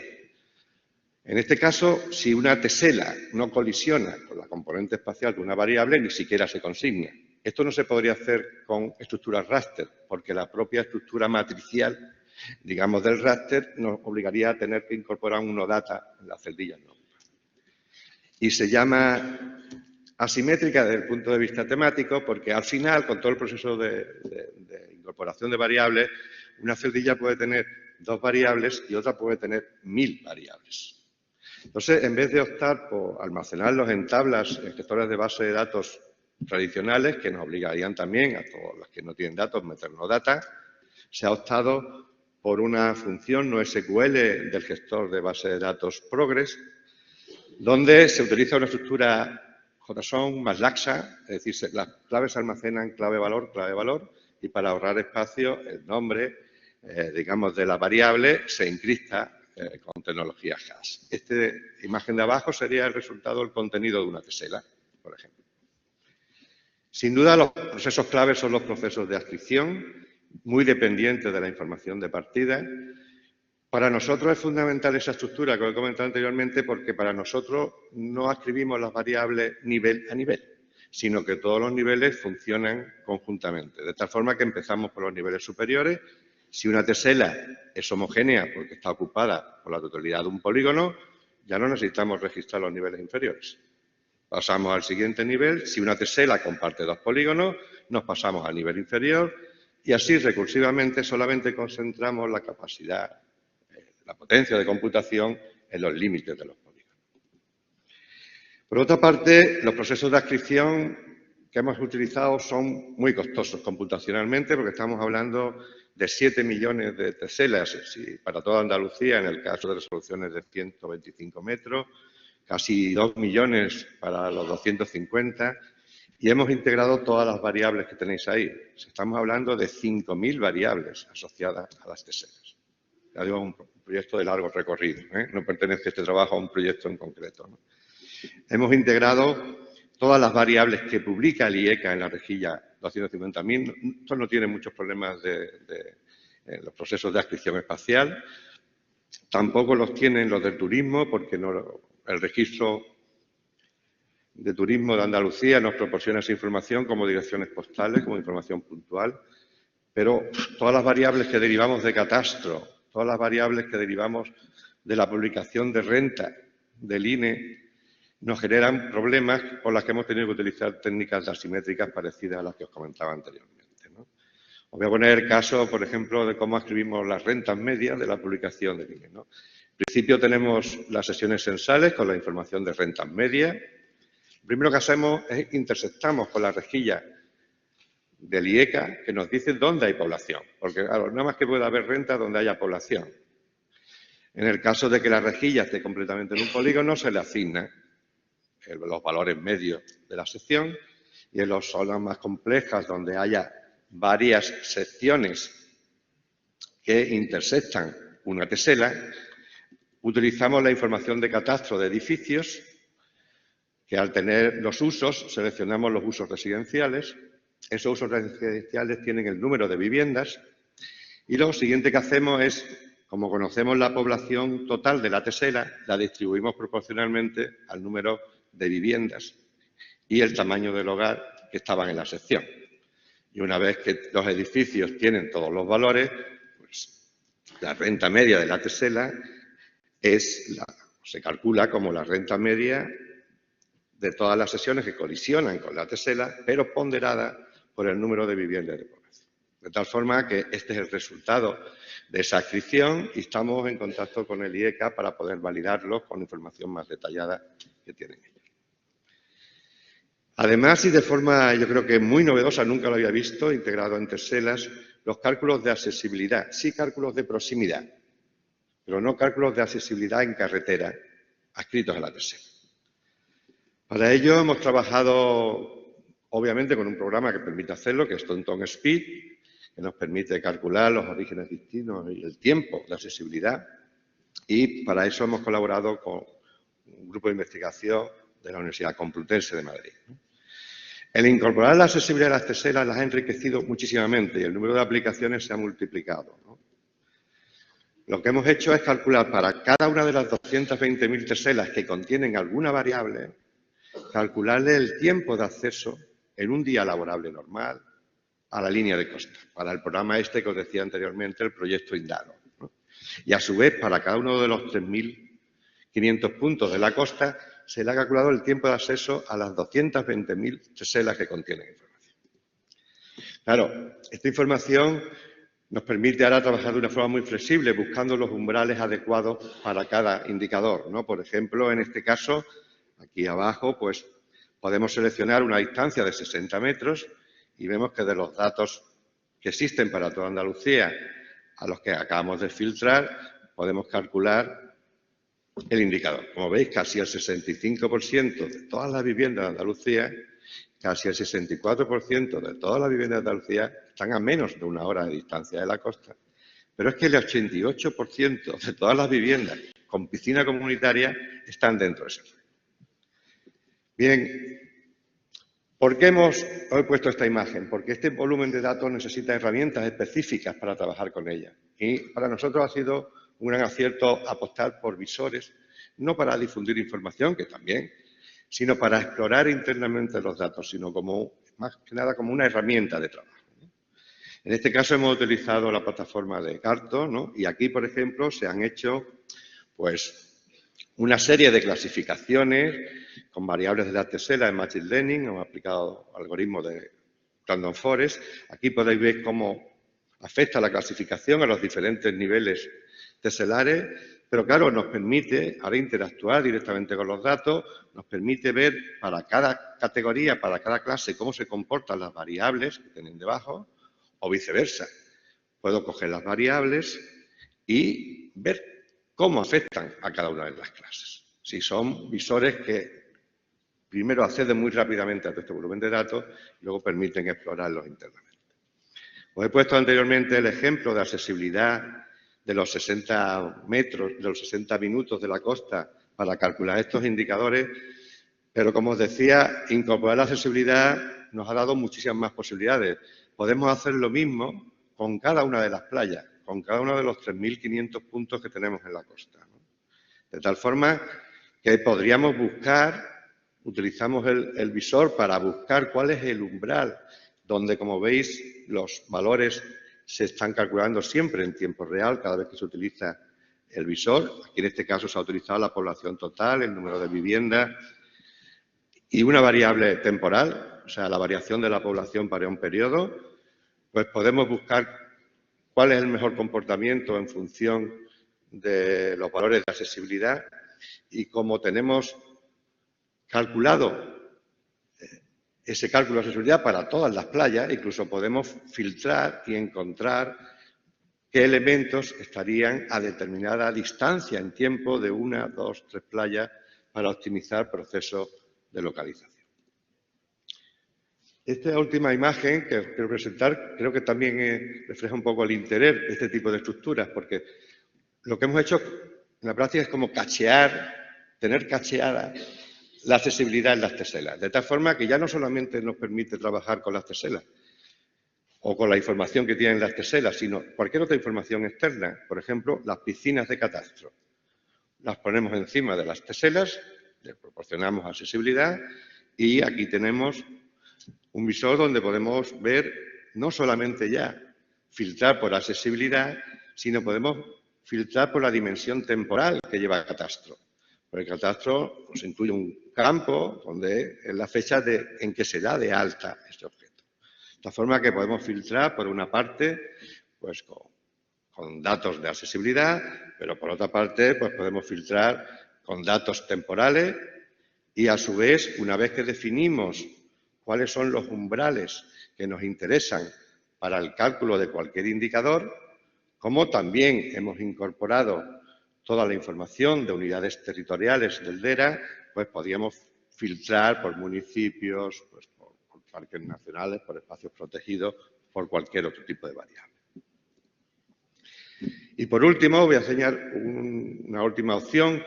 En este caso, si una tesela no colisiona con la componente espacial de una variable, ni siquiera se consigna. Esto no se podría hacer con estructuras raster, porque la propia estructura matricial, digamos, del raster nos obligaría a tener que incorporar un no-data en las celdillas, ¿no? Y se llama asimétrica desde el punto de vista temático porque al final, con todo el proceso de incorporación de variables, una celdilla puede tener 2 variables y otra puede tener 1000 variables. Entonces, en vez de optar por almacenarlos en tablas, en gestores de base de datos tradicionales, que nos obligarían también a todos los que no tienen datos meternos data, se ha optado por una función NoSQL del gestor de base de datos Progress, donde se utiliza una estructura JSON más laxa, es decir, las claves se almacenan clave-valor, y para ahorrar espacio, el nombre, digamos, de la variable se encripta con tecnología hash. Esta imagen de abajo sería el resultado del contenido de una tesela, por ejemplo. Sin duda, los procesos claves son los procesos de adscripción, muy dependientes de la información de partida. Para nosotros es fundamental esa estructura que he comentado anteriormente porque para nosotros no adscribimos las variables nivel a nivel, sino que todos los niveles funcionan conjuntamente. De tal forma que empezamos por los niveles superiores. Si una tesela es homogénea porque está ocupada por la totalidad de un polígono, ya no necesitamos registrar los niveles inferiores. Pasamos al siguiente nivel. Si una tesela comparte 2 polígonos, nos pasamos al nivel inferior y así recursivamente solamente concentramos la capacidad, la potencia de computación en los límites de los polígonos. Por otra parte, los procesos de adscripción que hemos utilizado son muy costosos computacionalmente porque estamos hablando de 7 millones de teselas para toda Andalucía, en el caso de resoluciones de 125 metros, casi 2 millones para los 250, y hemos integrado todas las variables que tenéis ahí. Estamos hablando de 5.000 variables asociadas a las teselas. Ya digo, un proyecto de largo recorrido, ¿eh? No pertenece este trabajo a un proyecto en concreto, ¿no? Hemos integrado todas las variables que publica el IECA en la rejilla 250.000. Esto no tiene muchos problemas en los procesos de adscripción espacial. Tampoco los tienen los del turismo, porque el registro de turismo de Andalucía nos proporciona esa información como direcciones postales, como información puntual. Pero todas las variables que derivamos de catastro, todas las variables que derivamos de la publicación de renta del INE, nos generan problemas por las que hemos tenido que utilizar técnicas asimétricas parecidas a las que os comentaba anteriormente, ¿no? Os voy a poner el caso, por ejemplo, de cómo escribimos las rentas medias de la publicación del INE, ¿no? En principio tenemos las sesiones censales con la información de rentas medias. Lo primero que hacemos es intersectamos con la rejilla del IECA que nos dice dónde hay población, porque claro, nada más que puede haber renta donde haya población. En el caso de que la rejilla esté completamente en un polígono, se le asigna los valores medios de la sección, y en las zonas más complejas donde haya varias secciones que intersectan una tesela, utilizamos la información de catastro de edificios, que al tener los usos, seleccionamos los usos residenciales. Esos usos residenciales tienen el número de viviendas y lo siguiente que hacemos es, como conocemos la población total de la tesela, la distribuimos proporcionalmente al número de viviendas y el tamaño del hogar que estaban en la sección. Y una vez que los edificios tienen todos los valores, pues la renta media de la tesela se calcula como la renta media de todas las secciones que colisionan con la tesela, pero ponderada por el número de viviendas de población. De tal forma que este es el resultado de esa adscripción y estamos en contacto con el IECA para poder validarlo con información más detallada que tienen ellos. Además, y de forma yo creo que muy novedosa, nunca lo había visto, integrado en TESELAS, los cálculos de accesibilidad. Sí cálculos de proximidad, pero no cálculos de accesibilidad en carretera, adscritos a la TESELA. Para ello hemos trabajado, obviamente, con un programa que permite hacerlo, que es TomTom Speed, que nos permite calcular los orígenes distintos y el tiempo de accesibilidad. Y para eso hemos colaborado con un grupo de investigación de la Universidad Complutense de Madrid. El incorporar la accesibilidad a las TESELAS las ha enriquecido muchísimamente y el número de aplicaciones se ha multiplicado, ¿no? Lo que hemos hecho es calcular para cada una de las 220.000 TESELAS que contienen alguna variable, calcularle el tiempo de acceso en un día laborable normal a la línea de costa, para el programa este que os decía anteriormente, el proyecto Indaro, ¿no? Y a su vez, para cada uno de los 3.500 puntos de la costa, se le ha calculado el tiempo de acceso a las 220.000 TESELAS que contienen información. Claro, esta información nos permite ahora trabajar de una forma muy flexible, buscando los umbrales adecuados para cada indicador, ¿no? Por ejemplo, en este caso, aquí abajo, pues podemos seleccionar una distancia de 60 metros y vemos que de los datos que existen para toda Andalucía a los que acabamos de filtrar, podemos calcular el indicador. Como veis, casi el 65% de todas las viviendas de Andalucía, casi el 64% de todas las viviendas de Andalucía están a menos de 1 hora de distancia de la costa. Pero es que el 88% de todas las viviendas con piscina comunitaria están dentro de ese rango. Bien, ¿por qué hemos puesto esta imagen? Porque este volumen de datos necesita herramientas específicas para trabajar con ella. Y para nosotros ha sido un gran acierto apostar por visores, no para difundir información, que también, sino para explorar internamente los datos, sino como, más que nada como una herramienta de trabajo. En este caso hemos utilizado la plataforma de Carto, ¿no? Y aquí, por ejemplo, se han hecho pues, una serie de clasificaciones con variables de la TESELA en Machine Learning, hemos aplicado algoritmos de Random Forest. Aquí podéis ver cómo afecta la clasificación a los diferentes niveles teselares, pero claro, nos permite ahora interactuar directamente con los datos, nos permite ver para cada categoría, para cada clase, cómo se comportan las variables que tienen debajo, o viceversa. Puedo coger las variables y ver cómo afectan a cada una de las clases. Si son visores que primero acceden muy rápidamente a todo este volumen de datos y luego permiten explorarlos internamente. Os he puesto anteriormente el ejemplo de accesibilidad de los 60 metros, de los 60 minutos de la costa para calcular estos indicadores, pero como os decía, incorporar la accesibilidad nos ha dado muchísimas más posibilidades. Podemos hacer lo mismo con cada una de las playas, con cada uno de los 3.500 puntos que tenemos en la costa, ¿no? De tal forma que podríamos buscar, utilizamos el visor para buscar cuál es el umbral, donde, como veis, los valores se están calculando siempre en tiempo real cada vez que se utiliza el visor. Aquí en este caso se ha utilizado la población total, el número de viviendas y una variable temporal, o sea, la variación de la población para un periodo. Pues podemos buscar cuál es el mejor comportamiento en función de los valores de accesibilidad y como tenemos calculado ese cálculo de accesibilidad para todas las playas, incluso podemos filtrar y encontrar qué elementos estarían a determinada distancia en tiempo de 1, 2, 3 playas para optimizar procesos de localización. Esta última imagen que os quiero presentar creo que también refleja un poco el interés de este tipo de estructuras, porque lo que hemos hecho en la práctica es como cachear, tener cacheada la accesibilidad en las TESELAS, de tal forma que ya no solamente nos permite trabajar con las TESELAS o con la información que tienen las TESELAS, sino cualquier otra información externa. Por ejemplo, las piscinas de catastro. Las ponemos encima de las TESELAS, les proporcionamos accesibilidad y aquí tenemos un visor donde podemos ver no solamente ya filtrar por accesibilidad, sino podemos filtrar por la dimensión temporal que lleva el catastro. Porque el catastro nos incluye un campo donde es la fecha en que se da de alta este objeto. De forma que podemos filtrar, por una parte, pues con datos de accesibilidad, pero por otra parte, pues podemos filtrar con datos temporales y, a su vez, una vez que definimos cuáles son los umbrales que nos interesan para el cálculo de cualquier indicador, como también hemos incorporado toda la información de unidades territoriales del DERA, pues podríamos filtrar por municipios, pues por parques nacionales, por espacios protegidos, por cualquier otro tipo de variable. Y por último, voy a enseñar una última opción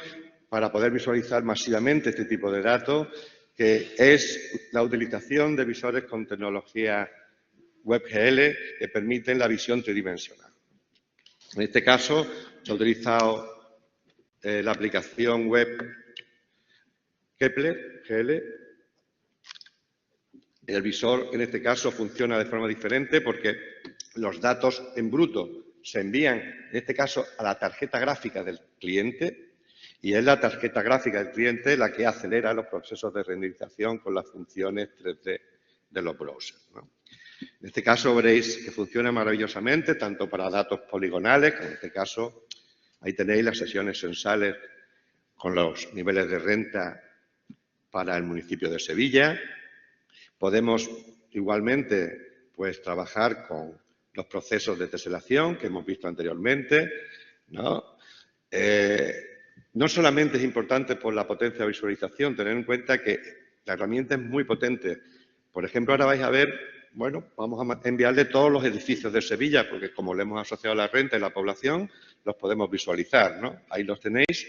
para poder visualizar masivamente este tipo de datos, que es la utilización de visores con tecnología WebGL que permiten la visión tridimensional. En este caso, se ha utilizado la aplicación web Kepler GL. El visor, en este caso, funciona de forma diferente porque los datos en bruto se envían, en este caso, a la tarjeta gráfica del cliente, y es la tarjeta gráfica del cliente la que acelera los procesos de renderización con las funciones 3D de los browsers, ¿no? En este caso veréis que funciona maravillosamente, tanto para datos poligonales, como en este caso, ahí tenéis las sesiones censales con los niveles de renta para el municipio de Sevilla. Podemos igualmente pues trabajar con los procesos de teselación que hemos visto anteriormente, ¿no? No solamente es importante por la potencia de visualización, tener en cuenta que la herramienta es muy potente. Por ejemplo, ahora vais a ver, bueno, vamos a enviarle todos los edificios de Sevilla, porque como le hemos asociado la renta y la población, los podemos visualizar, ¿no? Ahí los tenéis.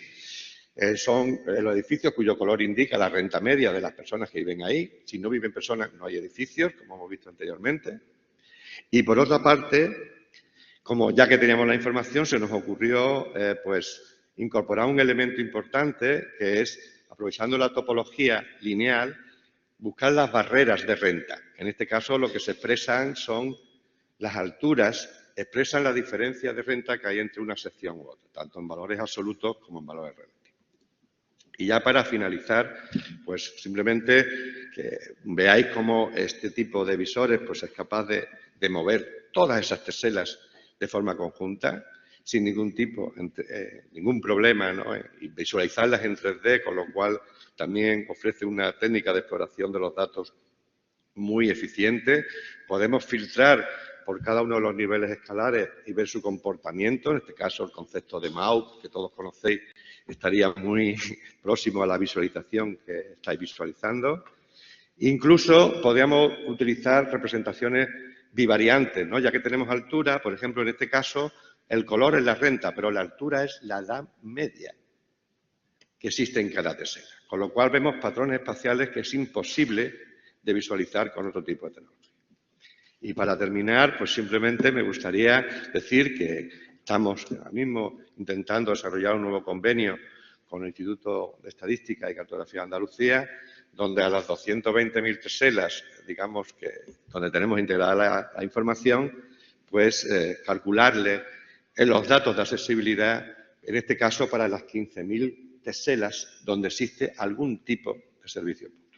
Son los edificios cuyo color indica la renta media de las personas que viven ahí. Si no viven personas, no hay edificios, como hemos visto anteriormente. Y por otra parte, como ya que teníamos la información, se nos ocurrió pues incorporar un elemento importante que es, aprovechando la topología lineal, buscar las barreras de renta. En este caso, lo que se expresan son las alturas, expresan la diferencia de renta que hay entre una sección u otra, tanto en valores absolutos como en valores relativos. Y ya para finalizar, pues simplemente que veáis cómo este tipo de visores pues es capaz de mover todas esas teselas de forma conjunta, sin ningún tipo, ningún problema, ¿no? Y visualizarlas en 3D, con lo cual también ofrece una técnica de exploración de los datos muy eficiente. Podemos filtrar por cada uno de los niveles escalares y ver su comportamiento. En este caso, el concepto de MAUP, que todos conocéis, estaría muy próximo a la visualización que estáis visualizando. Incluso podríamos utilizar representaciones bivariantes, ¿no? Ya que tenemos altura, por ejemplo, en este caso, el color es la renta, pero la altura es la edad media que existe en cada tesela. Con lo cual vemos patrones espaciales que es imposible de visualizar con otro tipo de tecnología. Y para terminar, pues simplemente me gustaría decir que estamos ahora mismo intentando desarrollar un nuevo convenio con el Instituto de Estadística y Cartografía de Andalucía, donde a las 220.000 teselas, digamos que donde tenemos integrada la información, pues calcularle los datos de accesibilidad, en este caso para las 15.000 teselas donde existe algún tipo de servicio público.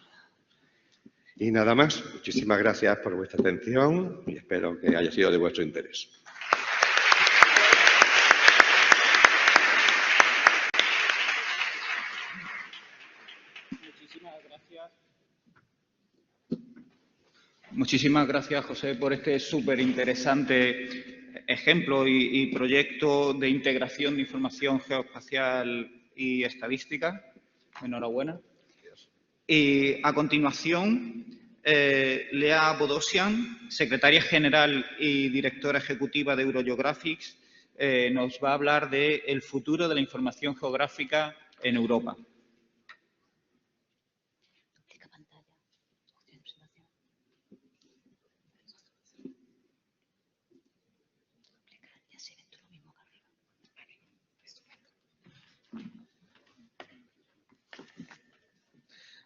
Y nada más, muchísimas gracias por vuestra atención y espero que haya sido de vuestro interés. Muchísimas gracias, José, por este súper interesante ejemplo y proyecto de integración de información geoespacial y estadística. Enhorabuena. Y a continuación, Lea Bodosian, secretaria general y directora ejecutiva de Eurogeographics, nos va a hablar del futuro de la información geográfica en Europa.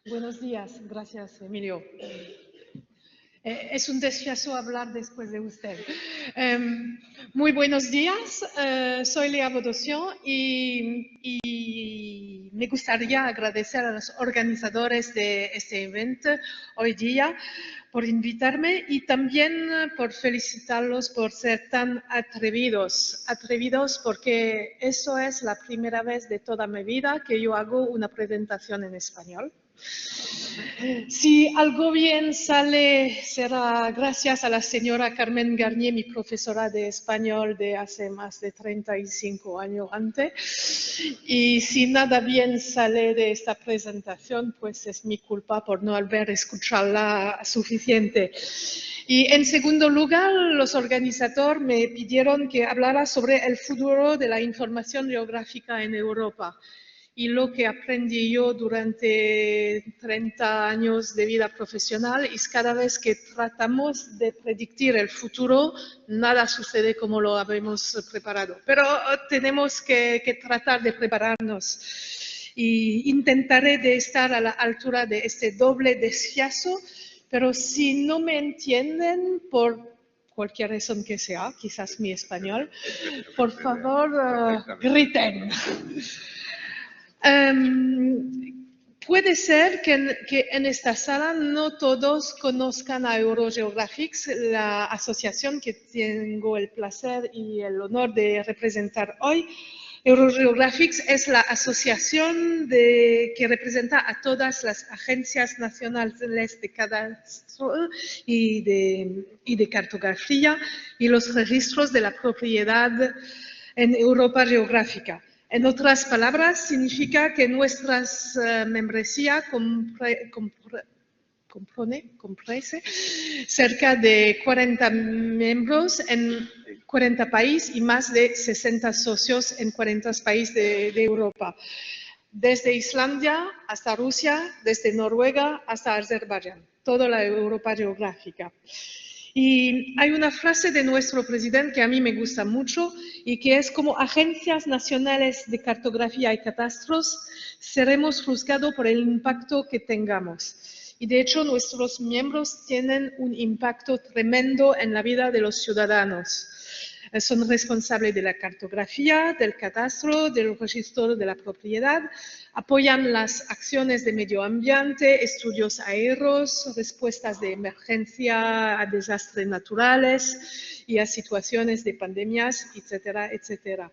Buenos días, gracias Emilio. Es un descanso hablar después de usted. Muy buenos días, soy Lea Bodosian y me gustaría agradecer a los organizadores de este evento hoy día por invitarme y también por felicitarlos por ser tan atrevidos. Atrevidos porque eso es la primera vez de toda mi vida que yo hago una presentación en español. Si algo bien sale, será gracias a la señora Carmen Garnier, mi profesora de español de hace más de 35 años antes. Y si nada bien sale de esta presentación, pues es mi culpa por no haber escucharla suficiente. Y en segundo lugar, los organizadores me pidieron que hablara sobre el futuro de la información geográfica en Europa. Y lo que aprendí yo durante 30 años de vida profesional es cada vez que tratamos de predecir el futuro, nada sucede como lo habíamos preparado. Pero tenemos que tratar de prepararnos. Y intentaré de estar a la altura de este doble desfiazo, pero si no me entienden por cualquier razón que sea, quizás mi español, por favor, griten. Puede ser que en esta sala no todos conozcan a Eurogeographics, la asociación que tengo el placer y el honor de representar hoy. Eurogeographics es la asociación que representa a todas las agencias nacionales de cadastro y de cartografía y los registros de la propiedad en Europa geográfica. En otras palabras, significa que nuestras membresía compone cerca de 40 miembros en 40 países y más de 60 socios en 40 países de Europa. Desde Islandia hasta Rusia, desde Noruega hasta Azerbaiyán, toda la Europa geográfica. Y hay una frase de nuestro presidente que a mí me gusta mucho y que es: como agencias nacionales de cartografía y catastros, seremos juzgados por el impacto que tengamos. Y de hecho, nuestros miembros tienen un impacto tremendo en la vida de los ciudadanos. Son responsables de la cartografía, del catastro, del registro de la propiedad, apoyan las acciones de medio ambiente, estudios aéreos, respuestas de emergencia a desastres naturales y a situaciones de pandemias, etcétera, etcétera.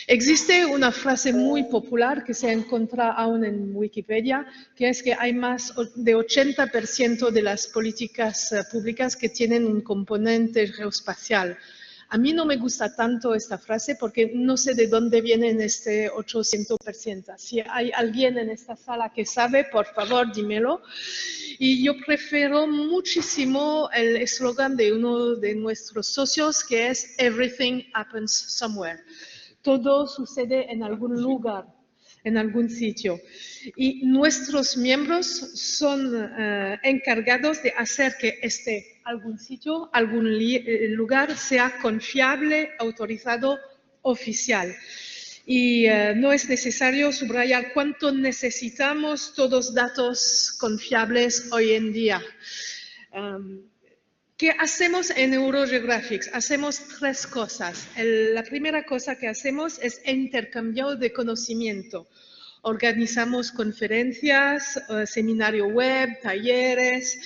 Existe una frase muy popular que se encuentra aún en Wikipedia, que es que hay más de 80% de las políticas públicas que tienen un componente geoespacial. A mí no me gusta tanto esta frase porque no sé de dónde viene este 800%. Si hay alguien en esta sala que sabe, por favor, dímelo. Y yo prefiero muchísimo el eslogan de uno de nuestros socios, que es "Everything happens somewhere". Todo sucede en algún lugar, en algún sitio. Y nuestros miembros son encargados de hacer que algún sitio, algún lugar sea confiable, autorizado, oficial. Y no es necesario subrayar cuánto necesitamos todos datos confiables hoy en día. ¿Qué hacemos en Eurogeographics? Hacemos tres cosas. La primera cosa que hacemos es intercambio de conocimiento. Organizamos conferencias, seminario web, talleres.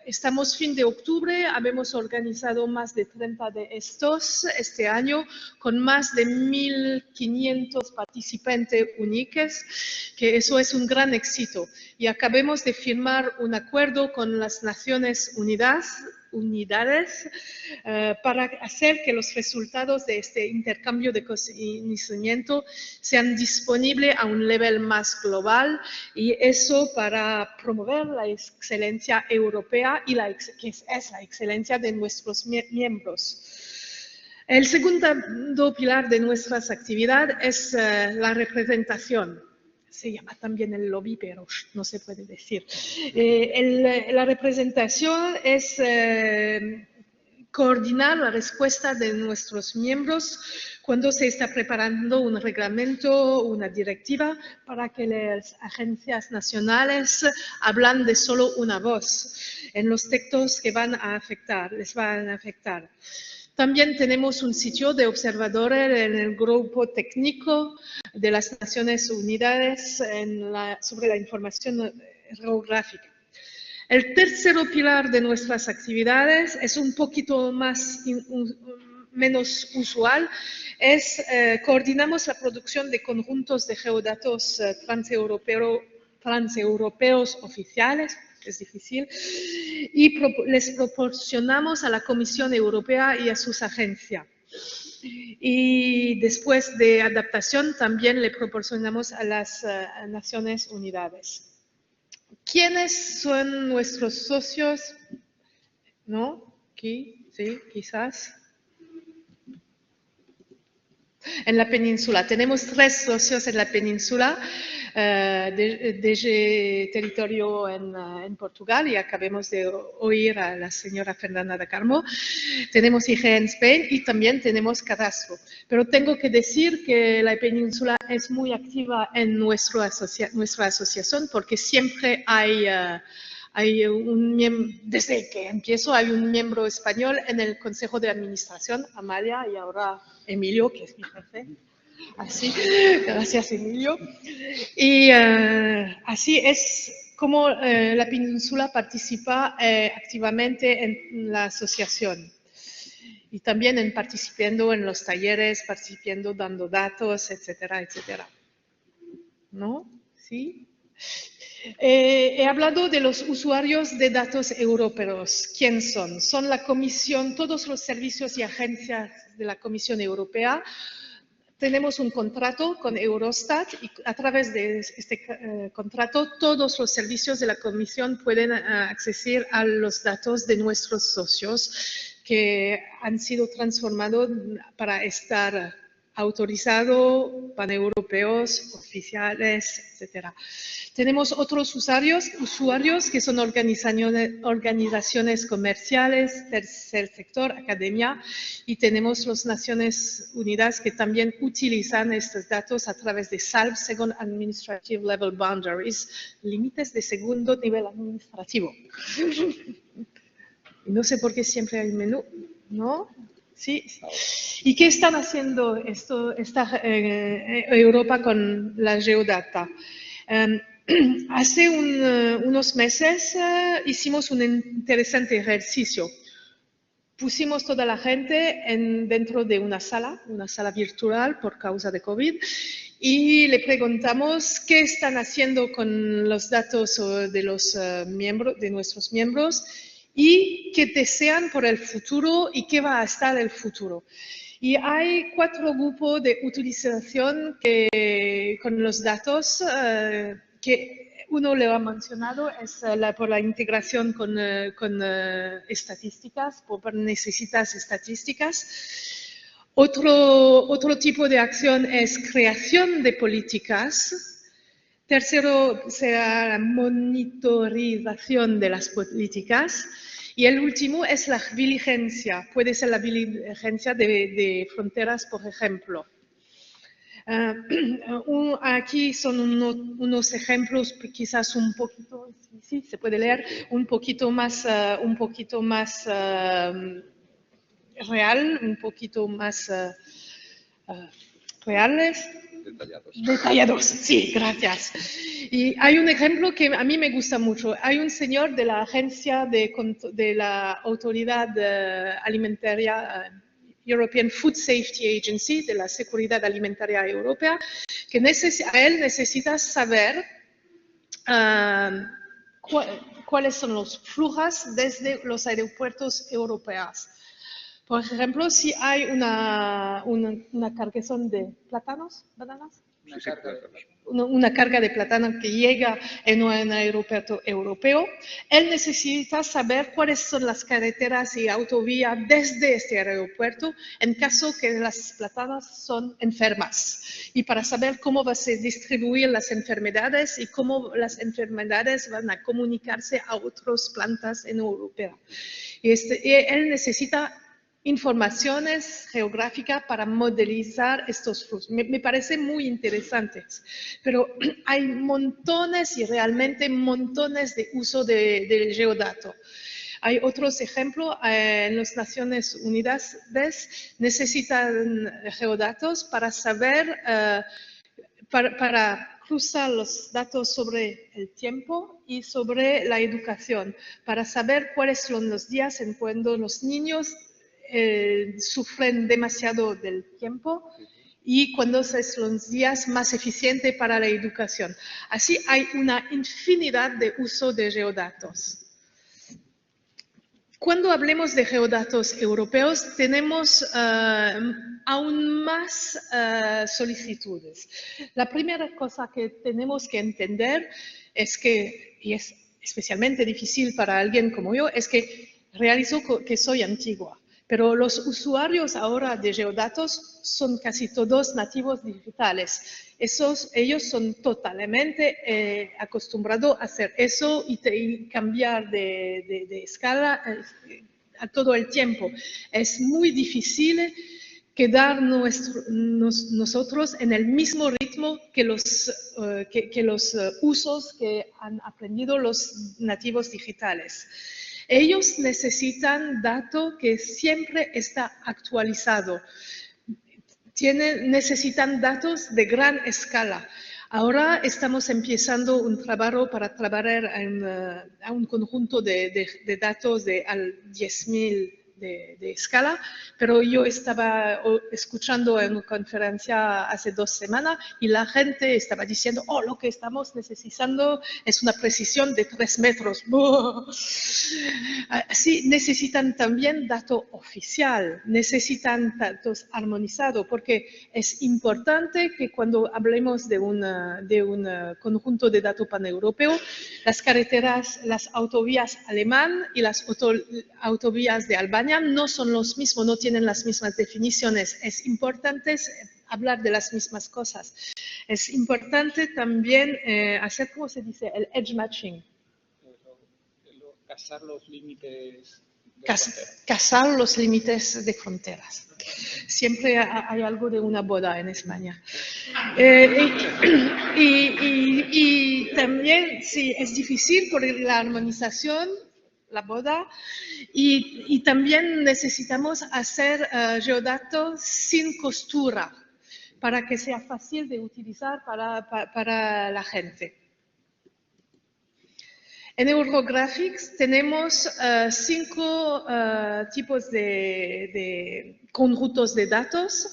Estamos fin de octubre, habemos organizado más de 30 de estos este año, con más de 1.500 participantes únicos, que eso es un gran éxito. Y acabamos de firmar un acuerdo con las Naciones Unidas para hacer que los resultados de este intercambio de conocimiento sean disponibles a un nivel más global, y eso para promover la excelencia europea y que es la excelencia de nuestros miembros. El segundo pilar de nuestras actividades es la representación. Se llama también el lobby, pero no se puede decir. La representación es coordinar la respuesta de nuestros miembros cuando se está preparando un reglamento, una directiva, para que las agencias nacionales hablan de solo una voz en los textos que les van a afectar. También tenemos un sitio de observadores en el grupo técnico de las Naciones Unidas sobre la información geográfica. El tercer pilar de nuestras actividades es un poquito menos usual, coordinamos la producción de conjuntos de geodatos transeuropeos oficiales, es difícil, y les proporcionamos a la Comisión Europea y a sus agencias. Y después de adaptación también le proporcionamos a las Naciones Unidas. ¿Quiénes son nuestros socios? ¿No? ¿Aquí? Sí, quizás. En la península. Tenemos 3 socios en la península. DG Territorio en Portugal, y acabamos de oír a la señora Fernanda de Carmo. Tenemos IG en España y también tenemos Cadastro. Pero tengo que decir que la península es muy activa en nuestra asociación, porque siempre hay un miembro, desde que empiezo, hay un miembro español en el Consejo de Administración, Amalia, y ahora Emilio, que es mi jefe. Así, gracias Emilio. Y así es como la península participa activamente en la asociación. Y también participando en los talleres, participando, dando datos, etcétera, etcétera. ¿No? ¿Sí? He hablado de los usuarios de datos europeos. ¿Quién son? Son la Comisión, todos los servicios y agencias de la Comisión Europea. Tenemos un contrato con Eurostat y a través de este contrato todos los servicios de la Comisión pueden acceder a los datos de nuestros socios que han sido transformados para estar autorizados, paneuropeos, oficiales, etc. Tenemos otros usuarios que son organizaciones comerciales, tercer sector, academia, y tenemos las Naciones Unidas que también utilizan estos datos a través de SALB, Second Administrative Level Boundaries, límites de segundo nivel administrativo. No sé por qué siempre hay menú, ¿no? Sí. ¿Y qué están haciendo Europa con la geodata? Hace unos meses hicimos un interesante ejercicio. Pusimos toda la gente dentro de una sala virtual por causa de COVID, y le preguntamos qué están haciendo con los datos de los miembros, de nuestros miembros, y qué desean por el futuro y qué va a estar el futuro. Y hay 4 grupos de utilización con los datos, que uno le ha mencionado, es por la integración con estadísticas, por necesitas estadísticas. Otro tipo de acción es creación de políticas. Tercero será la monitorización de las políticas. Y el último es la vigilancia. Puede ser la vigilancia de fronteras, por ejemplo. Aquí son unos ejemplos, quizás un poquito, sí, se puede leer, un poquito más real, un poquito más reales. Detallados, sí, gracias. Y hay un ejemplo que a mí me gusta mucho. Hay un señor de la agencia de la autoridad alimentaria, European Food Safety Agency, de la Seguridad Alimentaria Europea, que él necesita saber cuáles son los flujos desde los aeropuertos europeos. Por ejemplo, si hay una cargación de plátanos, bananas, una carga de plátano que llega en un aeropuerto europeo, él necesita saber cuáles son las carreteras y autovías desde este aeropuerto en caso que las plátanas son enfermas, y para saber cómo va a distribuir las enfermedades y cómo las enfermedades van a comunicarse a otras plantas en Europa. Y él necesita informaciones geográficas para modelizar estos flujos. Me parece muy interesantes, pero hay montones y realmente montones de uso del geodato. Hay otros ejemplos, en las Naciones Unidas necesitan geodatos para saber, para cruzar los datos sobre el tiempo y sobre la educación, para saber cuáles son los días en cuando los niños sufren demasiado del tiempo y cuándo son los días más eficientes para la educación. Así hay una infinidad de uso de geodatos. Cuando hablemos de geodatos europeos, tenemos aún más solicitudes. La primera cosa que tenemos que entender es que, y es especialmente difícil para alguien como yo, es que realizo que soy antigua. Pero los usuarios ahora de geodatos son casi todos nativos digitales. Ellos son totalmente acostumbrados a hacer eso y cambiar de escala a todo el tiempo. Es muy difícil quedar nosotros en el mismo ritmo que los usos que han aprendido los nativos digitales. Ellos necesitan datos que siempre está actualizado. Necesitan datos de gran escala. Ahora estamos empezando un trabajo para trabajar a un conjunto de datos de 10.000 de escala, pero yo estaba escuchando en una conferencia hace 2 semanas y la gente estaba diciendo, oh, lo que estamos necesitando es una precisión de 3 metros. Sí, necesitan también dato oficial, necesitan datos armonizados, porque es importante que cuando hablemos de un conjunto de datos paneuropeo, las carreteras, las autovías alemán y las autovías de Albania no son los mismos, no tienen las mismas definiciones. Es importante hablar de las mismas cosas. Es importante también hacer, ¿cómo se dice? El edge matching. Casar los límites. Casar los límites de fronteras. Siempre hay algo de una boda en España. Y también, sí, es difícil por la armonización, la boda, y también necesitamos hacer geodatos sin costura para que sea fácil de utilizar para la gente. En Eurographics tenemos 5 tipos de conjuntos de datos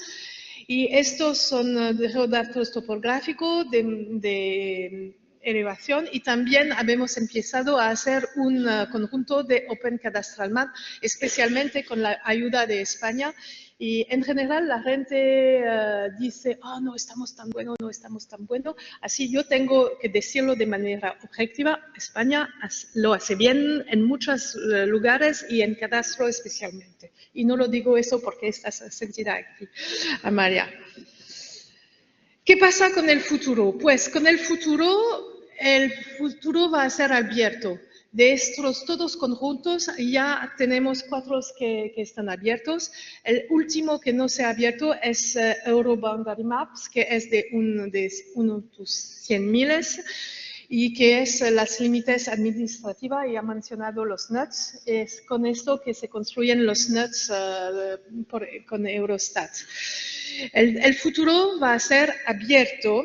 y estos son geodatos topográficos de elevación y también habíamos empezado a hacer un conjunto de Open Cadastral Map, especialmente con la ayuda de España. Y en general la gente dice, no estamos tan buenos, no estamos tan buenos. Así yo tengo que decirlo de manera objetiva, España lo hace bien en muchos lugares y en cadastro especialmente. Y no lo digo eso porque estás sentida aquí, Amalia. ¿Qué pasa con el futuro? Pues con el futuro va a ser abierto. De estos todos conjuntos ya tenemos 4 que están abiertos. El último que no se ha abierto es Euroboundary Maps, que es de uno de 100.000 y que es las límites administrativas y ha mencionado los NUTS. Es con esto que se construyen los NUTS con Eurostat. El futuro va a ser abierto.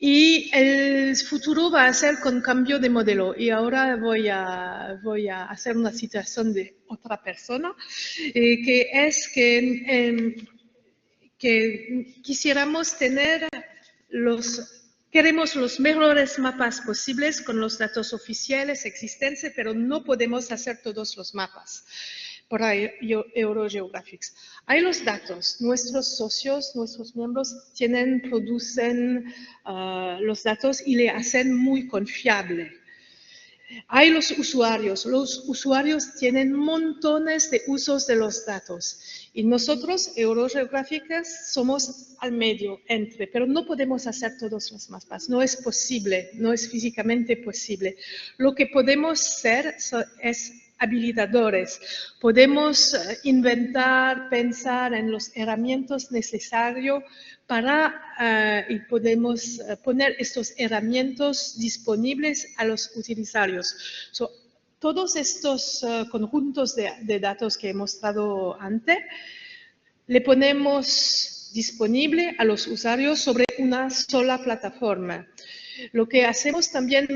Y el futuro va a ser con cambio de modelo. Y ahora voy a hacer una citación de otra persona, que es que quisiéramos queremos los mejores mapas posibles con los datos oficiales existentes, pero no podemos hacer todos los mapas por Eurogeographics. Hay los datos, nuestros socios, nuestros miembros producen los datos y le hacen muy confiable. Hay los usuarios tienen montones de usos de los datos y nosotros, Eurogeographics, somos al medio, pero no podemos hacer todos los mapas, no es posible, no es físicamente posible. Lo que podemos ser es habilitadores. Podemos inventar, pensar en los herramientas necesarias y podemos poner estos herramientas disponibles a los usuarios. todos estos conjuntos de datos que he mostrado antes, le ponemos disponible a los usuarios sobre una sola plataforma. Lo que hacemos también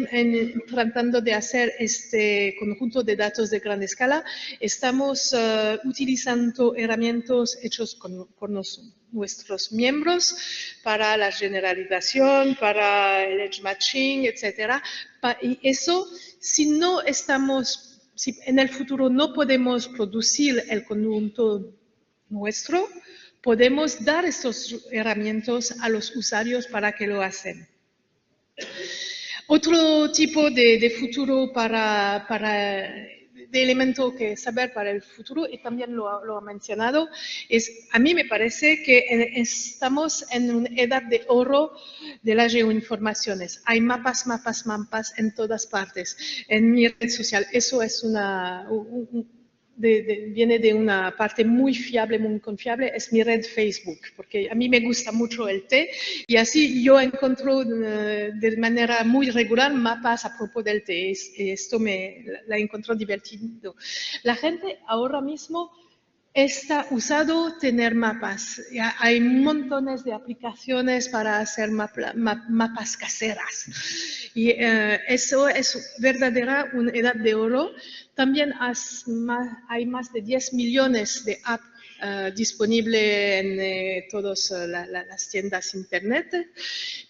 tratando de hacer este conjunto de datos de gran escala, estamos utilizando herramientas hechas por nuestros miembros para la generalización, para el edge matching, etc. Y eso, si en el futuro no podemos producir el conjunto nuestro, podemos dar estas herramientas a los usuarios para que lo hacen. Otro tipo de futuro de elemento que saber para el futuro, y también lo ha mencionado, a mí me parece que estamos en una edad de oro de las geoinformaciones. Hay mapas en todas partes. En mi red social, eso es viene de una parte muy fiable, muy confiable, es mi red Facebook, porque a mí me gusta mucho el té y así yo encuentro de manera muy regular mapas a propósito del té. Esto la encuentro divertido. La gente ahora mismo está usando tener mapas. Hay montones de aplicaciones para hacer mapas caseras. Y eso es verdadera una edad de oro. También hay más de 10 millones de apps disponibles en todas las tiendas internet,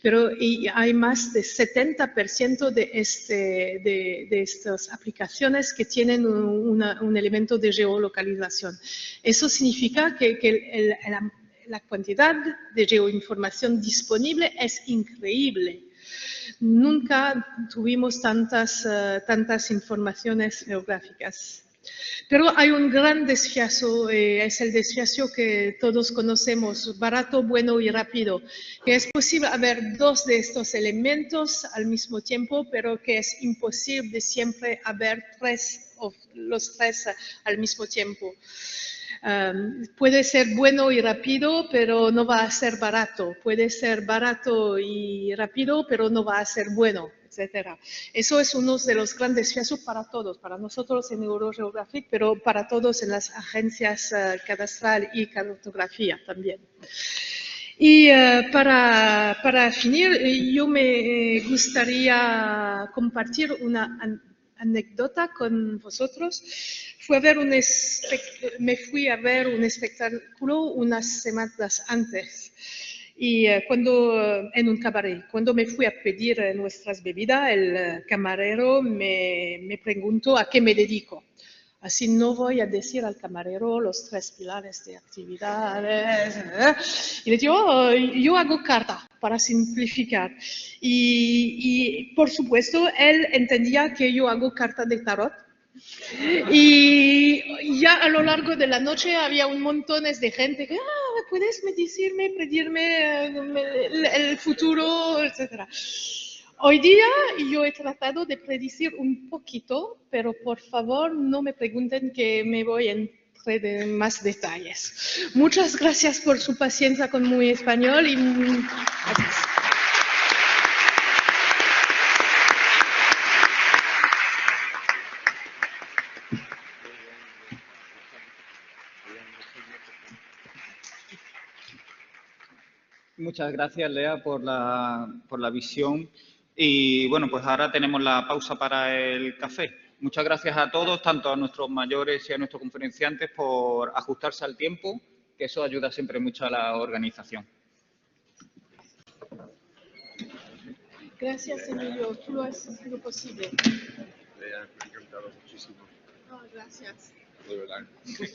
pero hay más del 70% de estas aplicaciones que tienen un elemento de geolocalización. Eso significa que la cantidad de geoinformación disponible es increíble. Nunca tuvimos tantas informaciones geográficas. Pero hay un gran desfase, es el desfase que todos conocemos, barato, bueno y rápido, que es posible haber dos de estos elementos al mismo tiempo, pero que es imposible siempre haber los tres al mismo tiempo. Puede ser bueno y rápido, pero no va a ser barato. Puede ser barato y rápido, pero no va a ser bueno, etc. Eso es uno de los grandes desafíos para todos, para nosotros en Eurogeographic, pero para todos en las agencias cadastral y cartografía también. Y para finir, yo me gustaría compartir una anécdota con vosotros. Me fui a ver un espectáculo unas semanas antes y en un cabaret. Cuando me fui a pedir nuestras bebidas, el camarero me preguntó a qué me dedico. Así no voy a decir al camarero los 3 pilares de actividades. Y le digo, yo hago carta, para simplificar. Y por supuesto, él entendía que yo hago carta de tarot. Y ya a lo largo de la noche había un montón de gente que, ¿puedes pedirme el futuro, etcétera? Hoy día yo he tratado de predecir un poquito, pero por favor no me pregunten que me voy entre más detalles. Muchas gracias por su paciencia con mi español y gracias. Muchas gracias, Lea, por la visión. Y bueno, pues ahora tenemos la pausa para el café. Muchas gracias a todos, tanto a nuestros mayores y a nuestros conferenciantes, por ajustarse al tiempo, que eso ayuda siempre mucho a la organización. Gracias, Emilio. Tú lo has hecho posible. Me ha encantado muchísimo. Gracias. De verdad.